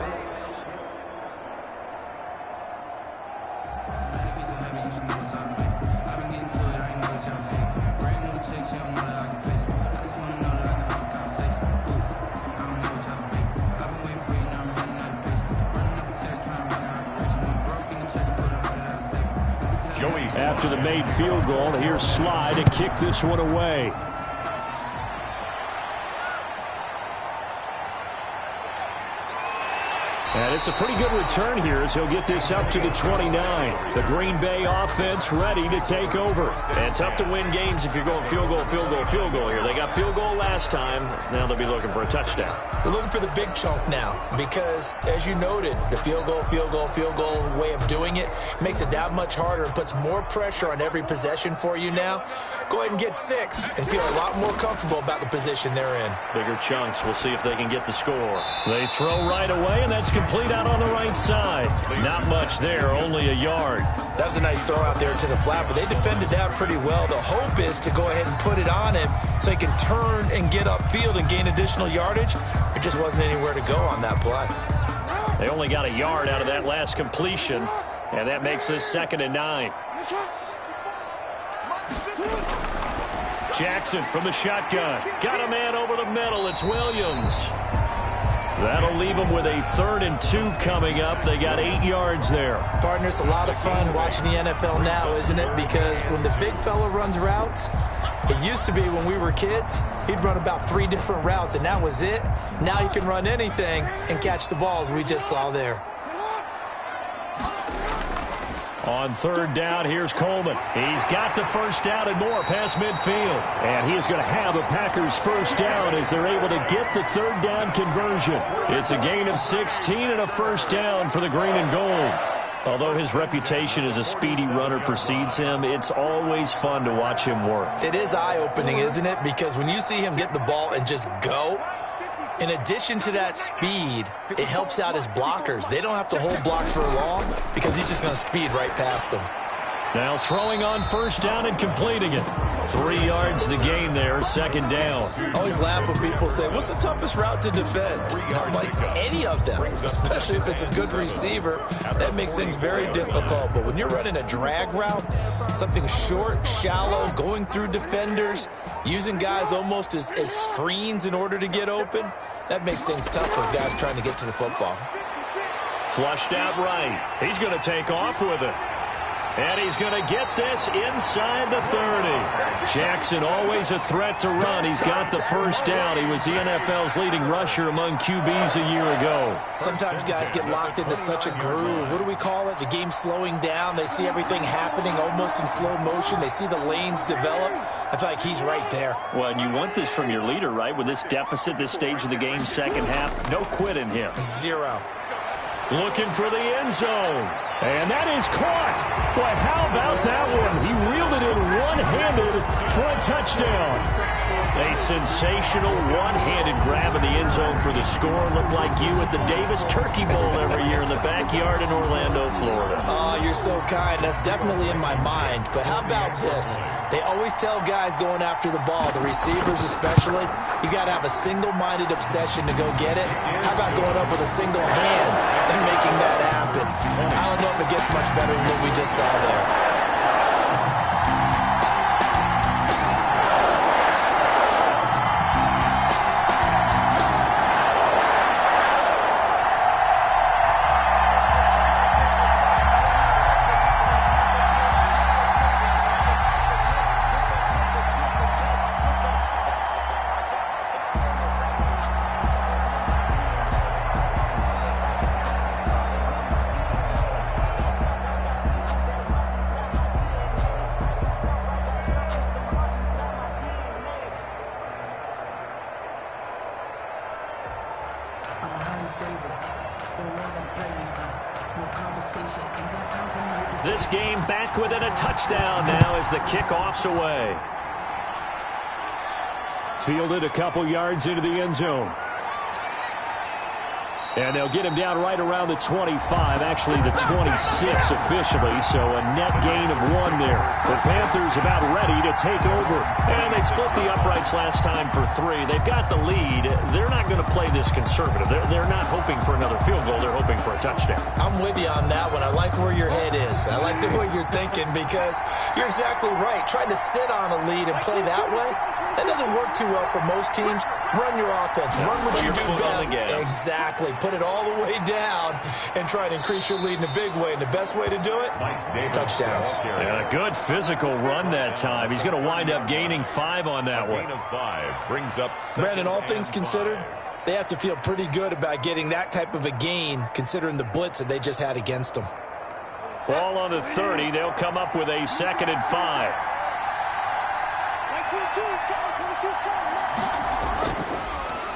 After the made field goal, here's Sly to kick this one away. And it's a pretty good return here as he'll get this up to the 29. The Green Bay offense ready to take over. And tough to win games if you're going field goal, field goal, field goal here. They got field goal last time. Now they'll be looking for a touchdown. They're looking for the big chunk now because, as you noted, the field goal way of doing it makes it that much harder and puts more pressure on every possession for you now. Go ahead and get 6 and feel a lot more comfortable about the position they're in. Bigger chunks. We'll see if they can get the score. They throw right away, and that's complete out on the right side. Not much there, only a yard. That was a nice throw out there to the flat, but they defended that pretty well. The hope is to go ahead and put it on him so he can turn and get upfield and gain additional yardage. There just wasn't anywhere to go on that play. They only got a yard out of that last completion, and that makes this 2nd and 9. Jackson from the shotgun. Got a man over the middle. It's Williams. That'll leave them with a 3rd and 2 coming up. They got 8 yards there. Partner, it's a lot of fun watching the NFL now, isn't it? Because when the big fella runs routes, it used to be when we were kids, he'd run about 3 different routes, and that was it. Now he can run anything and catch the balls we just saw there. On 3rd down, here's Coleman. He's got the 1st down and more past midfield. And he is going to have the Packers' 1st down as they're able to get the 3rd down conversion. It's a gain of 16 and a 1st down for the green and gold. Although his reputation as a speedy runner precedes him, it's always fun to watch him work. It is eye-opening, isn't it? Because when you see him get the ball and just go, in addition to that speed, it helps out his blockers. They don't have to hold blocks for long because he's just going to speed right past them. Now throwing on 1st down and completing it. 3 yards the gain there, 2nd down. I always laugh when people say, what's the toughest route to defend? Not like any of them, especially if it's a good receiver. That makes things very difficult. But when you're running a drag route, something short, shallow, going through defenders, using guys almost as screens in order to get open, that makes things tough for guys trying to get to the football. Flushed out right. He's going to take off with it. And he's going to get this inside the 30. Jackson always a threat to run. He's got the 1st down. He was the NFL's leading rusher among QBs a year ago. Sometimes guys get locked into such a groove. What do we call it? The game's slowing down. They see everything happening almost in slow motion. They see the lanes develop. I feel like he's right there. Well, and you want this from your leader, right? With this deficit, this stage of the game, 2nd half, no quit in him. 0. Looking for the end zone. And that is caught. Boy, how about that one? He reeled it in one-handed for a touchdown. A sensational one-handed grab in the end zone for the score. Looked like you at the Davis Turkey Bowl every year in the backyard in Orlando, Florida. Oh, you're so kind. That's definitely in my mind. But how about this? They always tell guys going after the ball, the receivers especially, you got to have a single-minded obsession to go get it. How about going up with a single hand and making that happen? I don't know if it gets much better than what we just saw there. This game back within a touchdown now as the kickoff's away. Fielded a couple yards into the end zone. And they'll get him down right around the 25, actually the 26 officially, so a net gain of 1 there. The Panthers about ready to take over. And they split the uprights last time for 3. They've got the lead. They're not going to play this conservative. They're not hoping for another field goal. They're hoping for a touchdown. I'm with you on that one. I like where your head is. I like the way you're thinking because you're exactly right. Trying to sit on a lead and play that way, that doesn't work too well for most teams. Run your offense. Run what you do best. Exactly. Put it all the way down and try and increase your lead in a big way. And the best way to do it, touchdowns. And a good physical run that time. He's going to wind up gaining 5 on that one. Brandon, all things considered, they have to feel pretty good about getting that type of a gain considering the blitz that they just had against them. Ball on the 30. They'll come up with a 2nd and 5.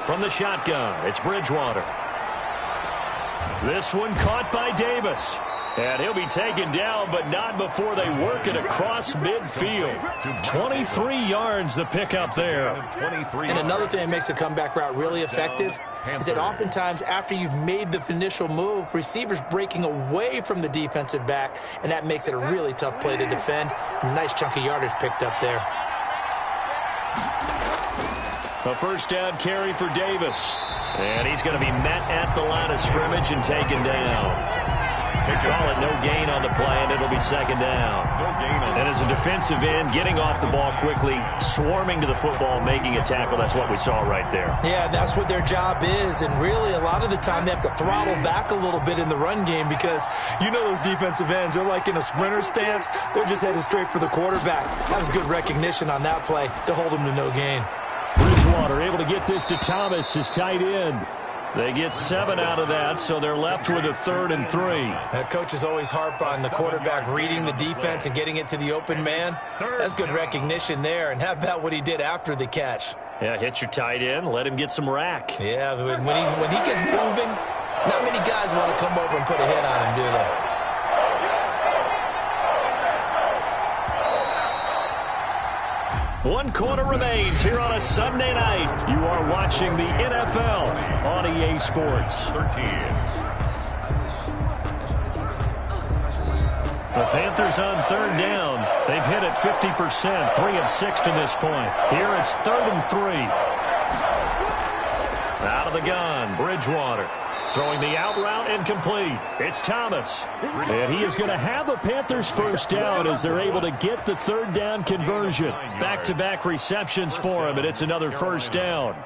From the shotgun, it's Bridgewater. This one caught by Davis. And he'll be taken down, but not before they work it across midfield. 23 yards the pickup there. And another thing that makes a comeback route really effective is that oftentimes after you've made the initial move, receivers breaking away from the defensive back, and that makes it a really tough play to defend. A nice chunk of yardage picked up there. A 1st down carry for Davis. And he's going to be met at the line of scrimmage and taken down. Call it no gain on the play, and it'll be second down. No gain on And as a defensive end, getting off the ball quickly, swarming to the football, making a tackle, that's what we saw right there. Yeah, that's what their job is, and really a lot of the time they have to throttle back a little bit in the run game because you know those defensive ends, they're like in a sprinter stance. They're just headed straight for the quarterback. That was good recognition on that play to hold them to no gain. Bridgewater able to get this to Thomas, his tight end. They get 7 out of that, so they're left with a 3rd and 3. The coaches always harp on the quarterback reading the defense and getting it to the open man. That's good recognition there. And how about what he did after the catch? Yeah, hit your tight end, let him get some rack. Yeah, when he gets moving, not many guys want to come over and put a hit on him, do they? One quarter remains here on a Sunday night. You are watching the NFL on EA Sports. 13. The Panthers on 3rd down. They've hit it 50%, 3 of 6 to this point. Here it's 3rd and 3. Out of the gun, Bridgewater. Throwing the out route incomplete. It's Thomas. And he is going to have a Panthers first down as they're able to get the 3rd down conversion. Back-to-back receptions for him, and it's another first down.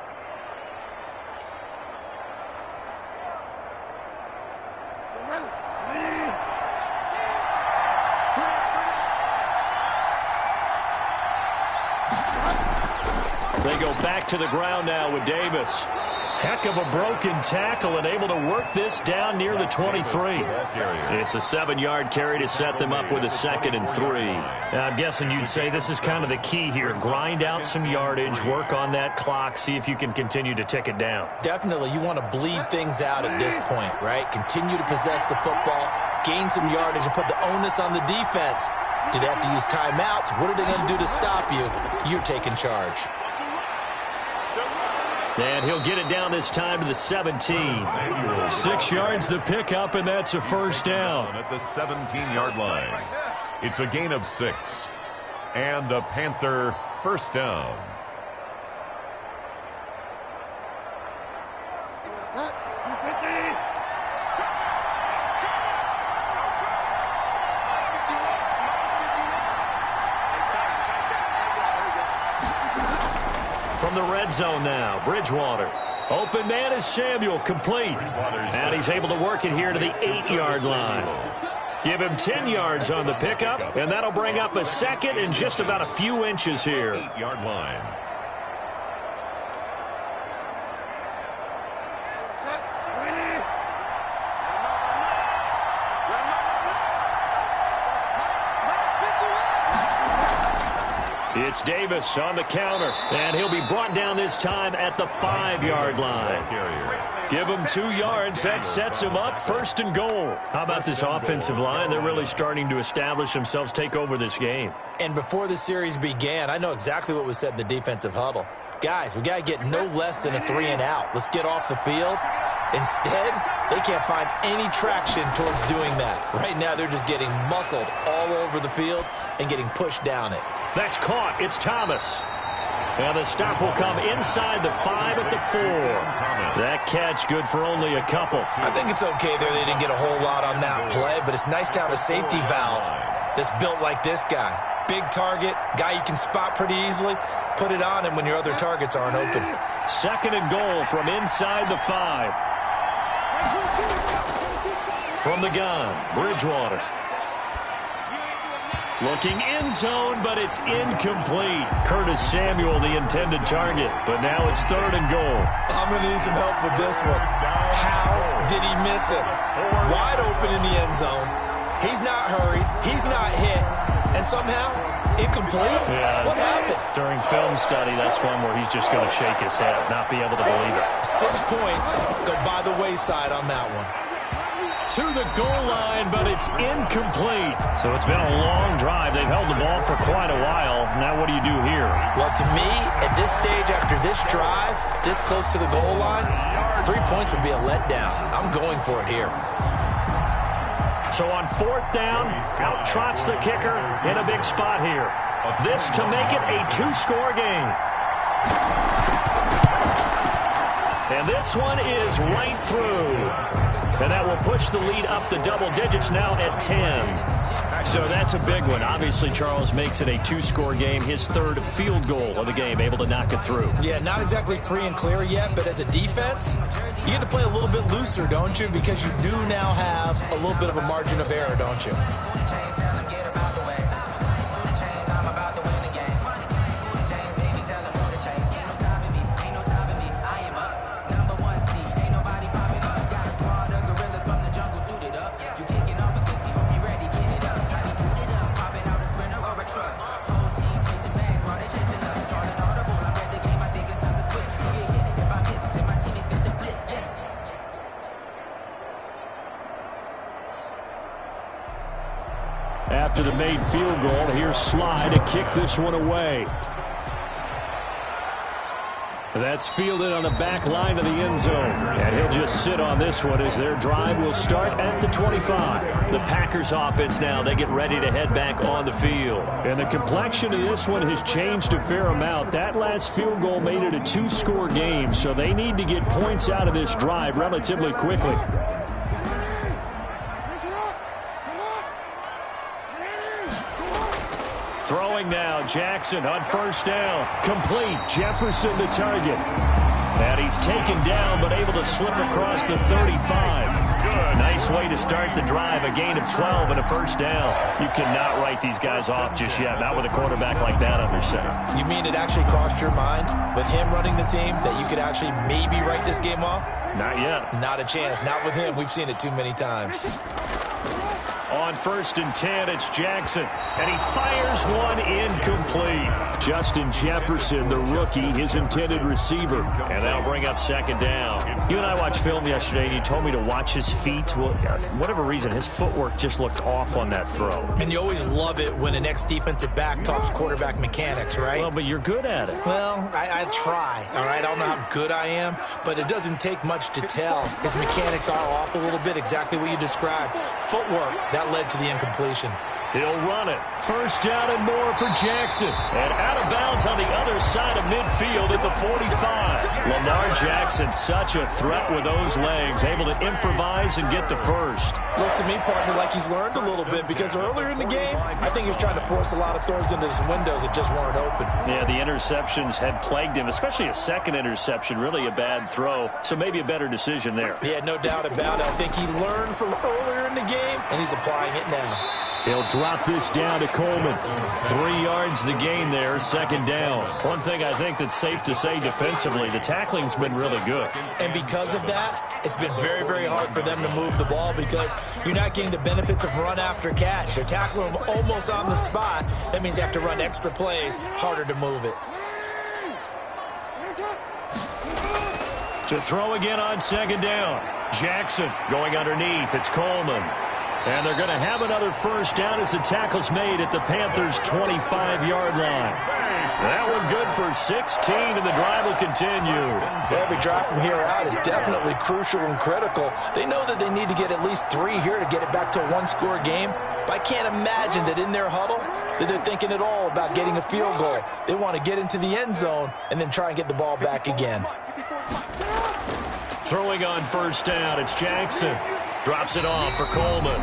They go back to the ground now with Davis. Heck of a broken tackle and able to work this down near the 23. It's a 7-yard carry to set them up with a 2nd and 3. Now, I'm guessing you'd say this is kind of the key here. Grind out some yardage, work on that clock, see if you can continue to tick it down. Definitely, you want to bleed things out at this point, right? Continue to possess the football, gain some yardage, and put the onus on the defense. Do they have to use timeouts? What are they going to do to stop you? You're taking charge. And he'll get it down this time to the 17. 6 yards the pickup, and that's a first down. At the 17-yard line. It's a gain of 6. And a Panther first down. From the red zone now, Bridgewater. Open man is Samuel, complete. And he's able to work it here to the 8-yard line. Give him 10 yards on the pickup, and that'll bring up a 2nd and just about a few inches here. 8-yard line. It's Davis on the counter, and he'll be brought down this time at the 5-yard line. Give him 2 yards. That sets him up 1st and goal. How about this offensive line? They're really starting to establish themselves, take over this game. And before the series began, I know exactly what was said in the defensive huddle. Guys, we got to get no less than a 3 and out. Let's get off the field. Instead, they can't find any traction towards doing that. Right now, they're just getting muscled all over the field and getting pushed down it. That's caught. It's Thomas. And the stop will come inside the 5 at the 4. That catch good for only a couple. I think it's okay there. They didn't get a whole lot on that play, but it's nice to have a safety valve that's built like this guy. Big target, guy you can spot pretty easily. Put it on him when your other targets aren't open. 2nd and goal from inside the 5. From the gun, Bridgewater. Looking in zone, but it's incomplete. Curtis Samuel, the intended target, but now it's 3rd and goal. I'm going to need some help with this one. How did he miss it? Wide open in the end zone. He's not hurried. He's not hit. And somehow, incomplete? Yeah. What happened? During film study, that's one where he's just going to shake his head, not be able to believe it. 6 points go by the wayside on that one. To the goal line, but it's incomplete. So it's been a long drive. They've held the ball for quite a while. Now what do you do here? Well, to me, at this stage, after this drive, this close to the goal line, 3 points would be a letdown. I'm going for it here. So on 4th down, out trots the kicker in a big spot here. This to make it a 2-score game. And this one is right through. And that will push the lead up to double digits now at 10. So that's a big one. Obviously, Charles makes it a two-score game. His third field goal of the game, able to knock it through. Yeah, not exactly free and clear yet, but as a defense, you get to play a little bit looser, don't you? Because you do now have a little bit of a margin of error, don't you? After the made field goal, here's Sly to kick this one away. That's fielded on the back line of the end zone. And he'll just sit on this one as their drive will start at the 25. The Packers offense now, they get ready to head back on the field. And the complexion of this one has changed a fair amount. That last field goal made it a two-score game, so they need to get points out of this drive relatively quickly. Throwing now, Jackson on first down. Complete, Jefferson the target. And he's taken down, but able to slip across the 35. Good. Nice way to start the drive, a gain of 12 and a first down. You cannot write these guys off just yet, not with a quarterback like that under center. You mean it actually crossed your mind with him running the team that you could actually maybe write this game off? Not yet. Not a chance. Not with him. We've seen it too many times. On first and 10, it's Jackson. And he fires one incomplete. Justin Jefferson, the rookie, his intended receiver. And that'll bring up second down. You and I watched film yesterday, and you told me to watch his feet. Well, for whatever reason, his footwork just looked off on that throw. And you always love it when an ex-defensive back talks quarterback mechanics, right? Well, but you're good at it. Well, I try, all right? I don't know how good I am, but it doesn't take much to tell. His mechanics are off a little bit, exactly what you described. Footwork, that led to the incompletion. He'll run it. First down and more for Jackson. And out of bounds on the other side of midfield at the 45. Lamar Jackson, such a threat with those legs, able to improvise and get the first. Looks to me, partner, like he's learned a little bit because earlier in the game, I think he was trying to force a lot of throws into some windows that just weren't open. Yeah, the interceptions had plagued him, especially a second interception, really a bad throw. So maybe a better decision there. Yeah, no doubt about it. I think he learned from earlier in the game, and he's applying it now. He'll drop this down to Coleman. 3 yards the gain there, second down. One thing I think that's safe to say defensively, the tackling's been really good. And because of that, it's been very, very hard for them to move the ball because you're not getting the benefits of run after catch. They're tackling them almost on the spot. That means they have to run extra plays, harder to move it. To throw again on second down. Jackson going underneath. It's Coleman. And they're going to have another first down as the tackle's made at the Panthers' 25-yard line. That one good for 16, and the drive will continue. Every drive from here out is definitely crucial and critical. They know that they need to get at least 3 here to get it back to a one-score game. But I can't imagine that in their huddle that they're thinking at all about getting a field goal. They want to get into the end zone and then try and get the ball back again. Throwing on first down, it's Jackson. Drops it off for Coleman.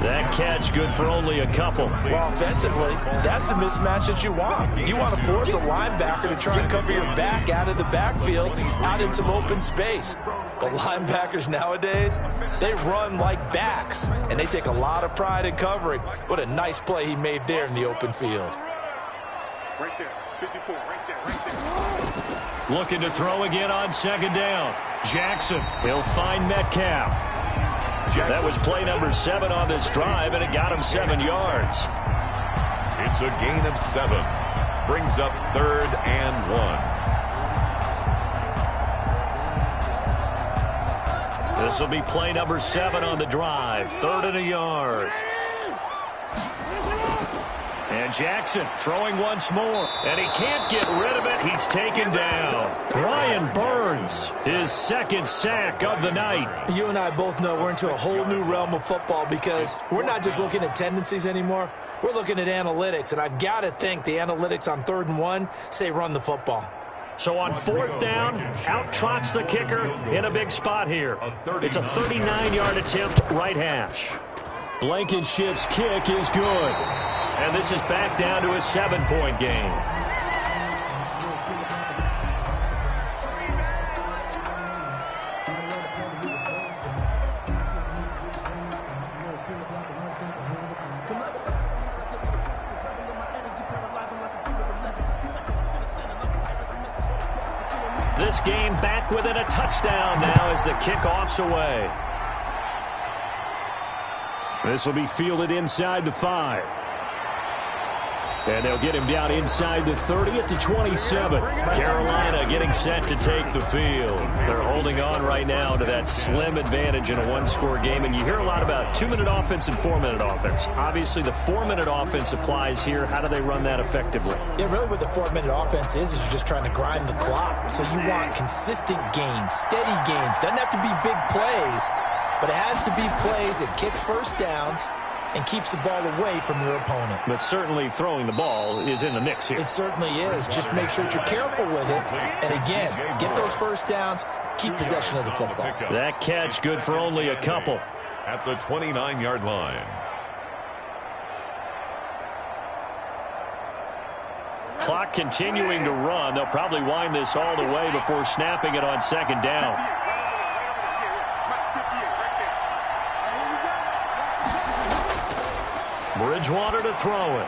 That catch good for only a couple. Well, offensively, that's the mismatch that you want. You want to force a linebacker to try and cover your back out of the backfield, out in some open space. The linebackers nowadays, they run like backs, and they take a lot of pride in covering. What a nice play he made there in the open field. Right there, 54, right there. Looking to throw again on second down. Jackson, he'll find Metcalf. That was play number 7 on this drive, and it got him 7 yards. It's a gain of 7. Brings up 3rd and 1. This will be play number 7 on the drive. 3rd and a yard. And Jackson throwing once more. And he can't get rid of it. He's taken down. Brian Burns, his second sack of the night. You and I both know we're into a whole new realm of football because we're not just looking at tendencies anymore. We're looking at analytics, and I've got to think the analytics on 3rd and 1 say run the football. So on fourth down, out trots the kicker in a big spot here. It's a 39-yard attempt, right hash. Blankenship's kick is good. And this is back down to a 7-point game. This game back within a touchdown now as the kickoff's away. This will be fielded inside the 5. And they'll get him down inside the 30 at the 27. Carolina getting set to take the field. They're holding on right now to that slim advantage in a one-score game. And you hear a lot about 2-minute offense and 4-minute offense. Obviously, the 4-minute offense applies here. How do they run that effectively? Yeah, really what the 4-minute offense is you're just trying to grind the clock. So you want consistent gains, steady gains. Doesn't have to be big plays, but it has to be plays that kicks first downs and keeps the ball away from your opponent. But certainly throwing the ball is in the mix here. It certainly is. Just make sure that you're careful with it. And again, get those first downs, keep possession of the football. That catch good for only a couple. At the 29-yard line. Clock continuing to run. They'll probably wind this all the way before snapping it on second down. Bridgewater to throw it.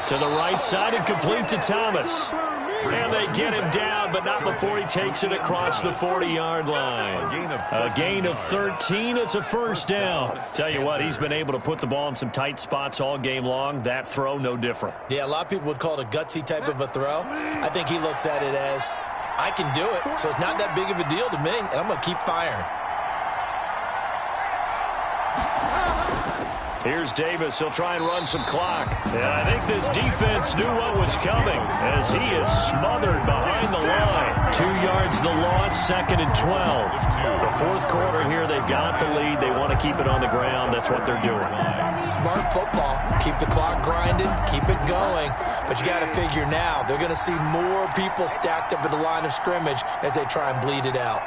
To the right side and complete to Thomas. And they get him down, but not before he takes it across the 40-yard line. A gain of 13. It's a first down. Tell you what, he's been able to put the ball in some tight spots all game long. That throw, no different. Yeah, a lot of people would call it a gutsy type of a throw. I think he looks at it as, I can do it, so it's not that big of a deal to me, and I'm going to keep firing. Here's Davis. He'll try and run some clock. And I think this defense knew what was coming as he is smothered behind the line. 2 yards the loss, 2nd and 12. The fourth quarter here, they've got the lead. They want to keep it on the ground. That's what they're doing. Smart football. Keep the clock grinding. Keep it going. But you got to figure now, they're going to see more people stacked up at the line of scrimmage as they try and bleed it out.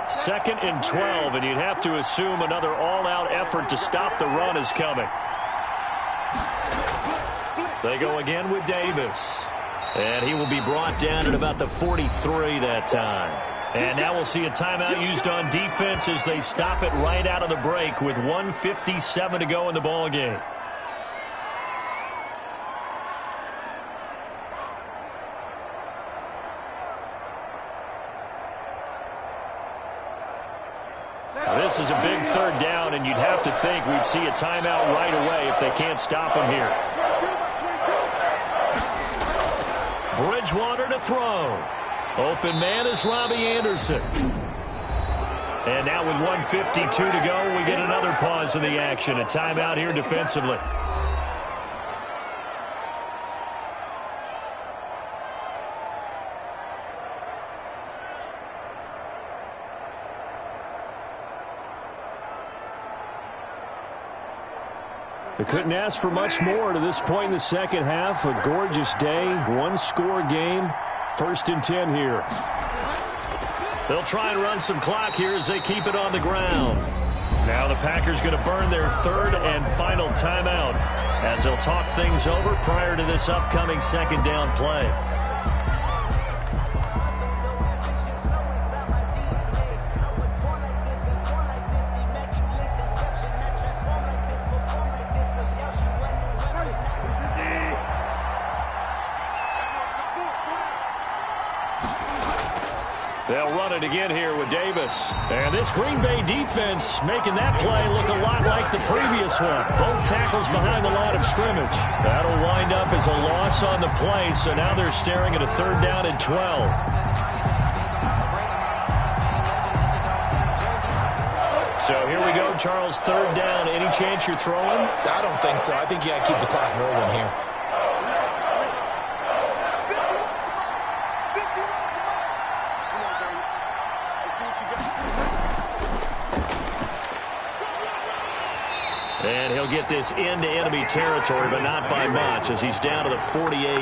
Second and 12, and you'd have to assume another all-out effort to stop the run is coming. They go again with Davis. And he will be brought down at about the 43 that time. And now we'll see a timeout used on defense as they stop it right out of the break with 1:57 to go in the ball game. This is a big third down, and you'd have to think we'd see a timeout right away if they can't stop him here. Bridgewater to throw. Open man is Robbie Anderson. And now with 1:52 to go, we get another pause in the action. A timeout here defensively. They couldn't ask for much more to this point in the second half. A gorgeous day, one-score game. 1st and 10 here. They'll try and run some clock here as they keep it on the ground. Now the Packers going to burn their 3rd and final timeout as they'll talk things over prior to this upcoming second down play. They'll run it again here with Davis. And this Green Bay defense making that play look a lot like the previous one. Both tackles behind the line of scrimmage. That'll wind up as a loss on the play, so now they're staring at a 3rd down and 12. So here we go, Charles, 3rd down. Any chance you're throwing? I don't think so. I think you got to keep the clock rolling here. get this into enemy territory, but not by much as he's down to the 48.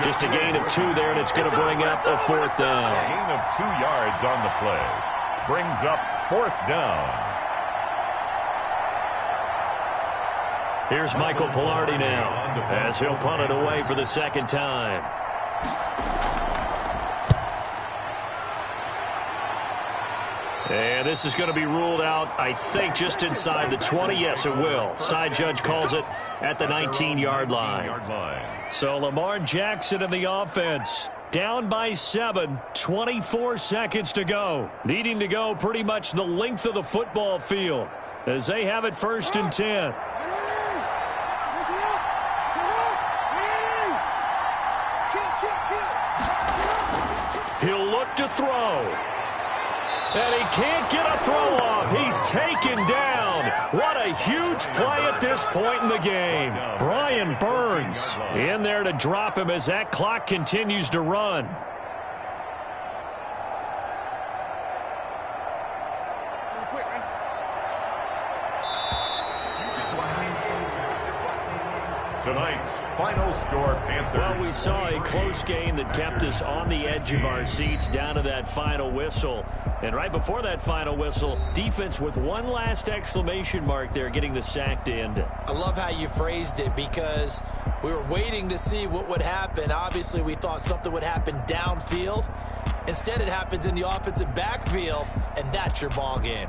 Just a gain of 2 there, and it's going to bring up a 4th down. A gain of 2 yards on the play. Brings up 4th down. Here's Michael Pilardi now as he'll punt it away for the 2nd time. And this is going to be ruled out, I think, just inside the 20. Yes, it will. Side judge calls it at the 19-yard line. So Lamar Jackson in the offense. Down by 7, 24 seconds to go. Needing to go pretty much the length of the football field as they have it 1st and 10. He'll look to throw. And he can't get a throw off. He's taken down. What a huge play at this point in the game. Brian Burns in there to drop him as that clock continues to run. Tonight's final score, Panthers. Well, we saw a close game that kept us on the edge of our seats down to that final whistle. And right before that final whistle, defense with one last exclamation mark there, getting the sack to end it. I love how you phrased it because we were waiting to see what would happen. Obviously, we thought something would happen downfield. Instead, it happens in the offensive backfield, and that's your ball game.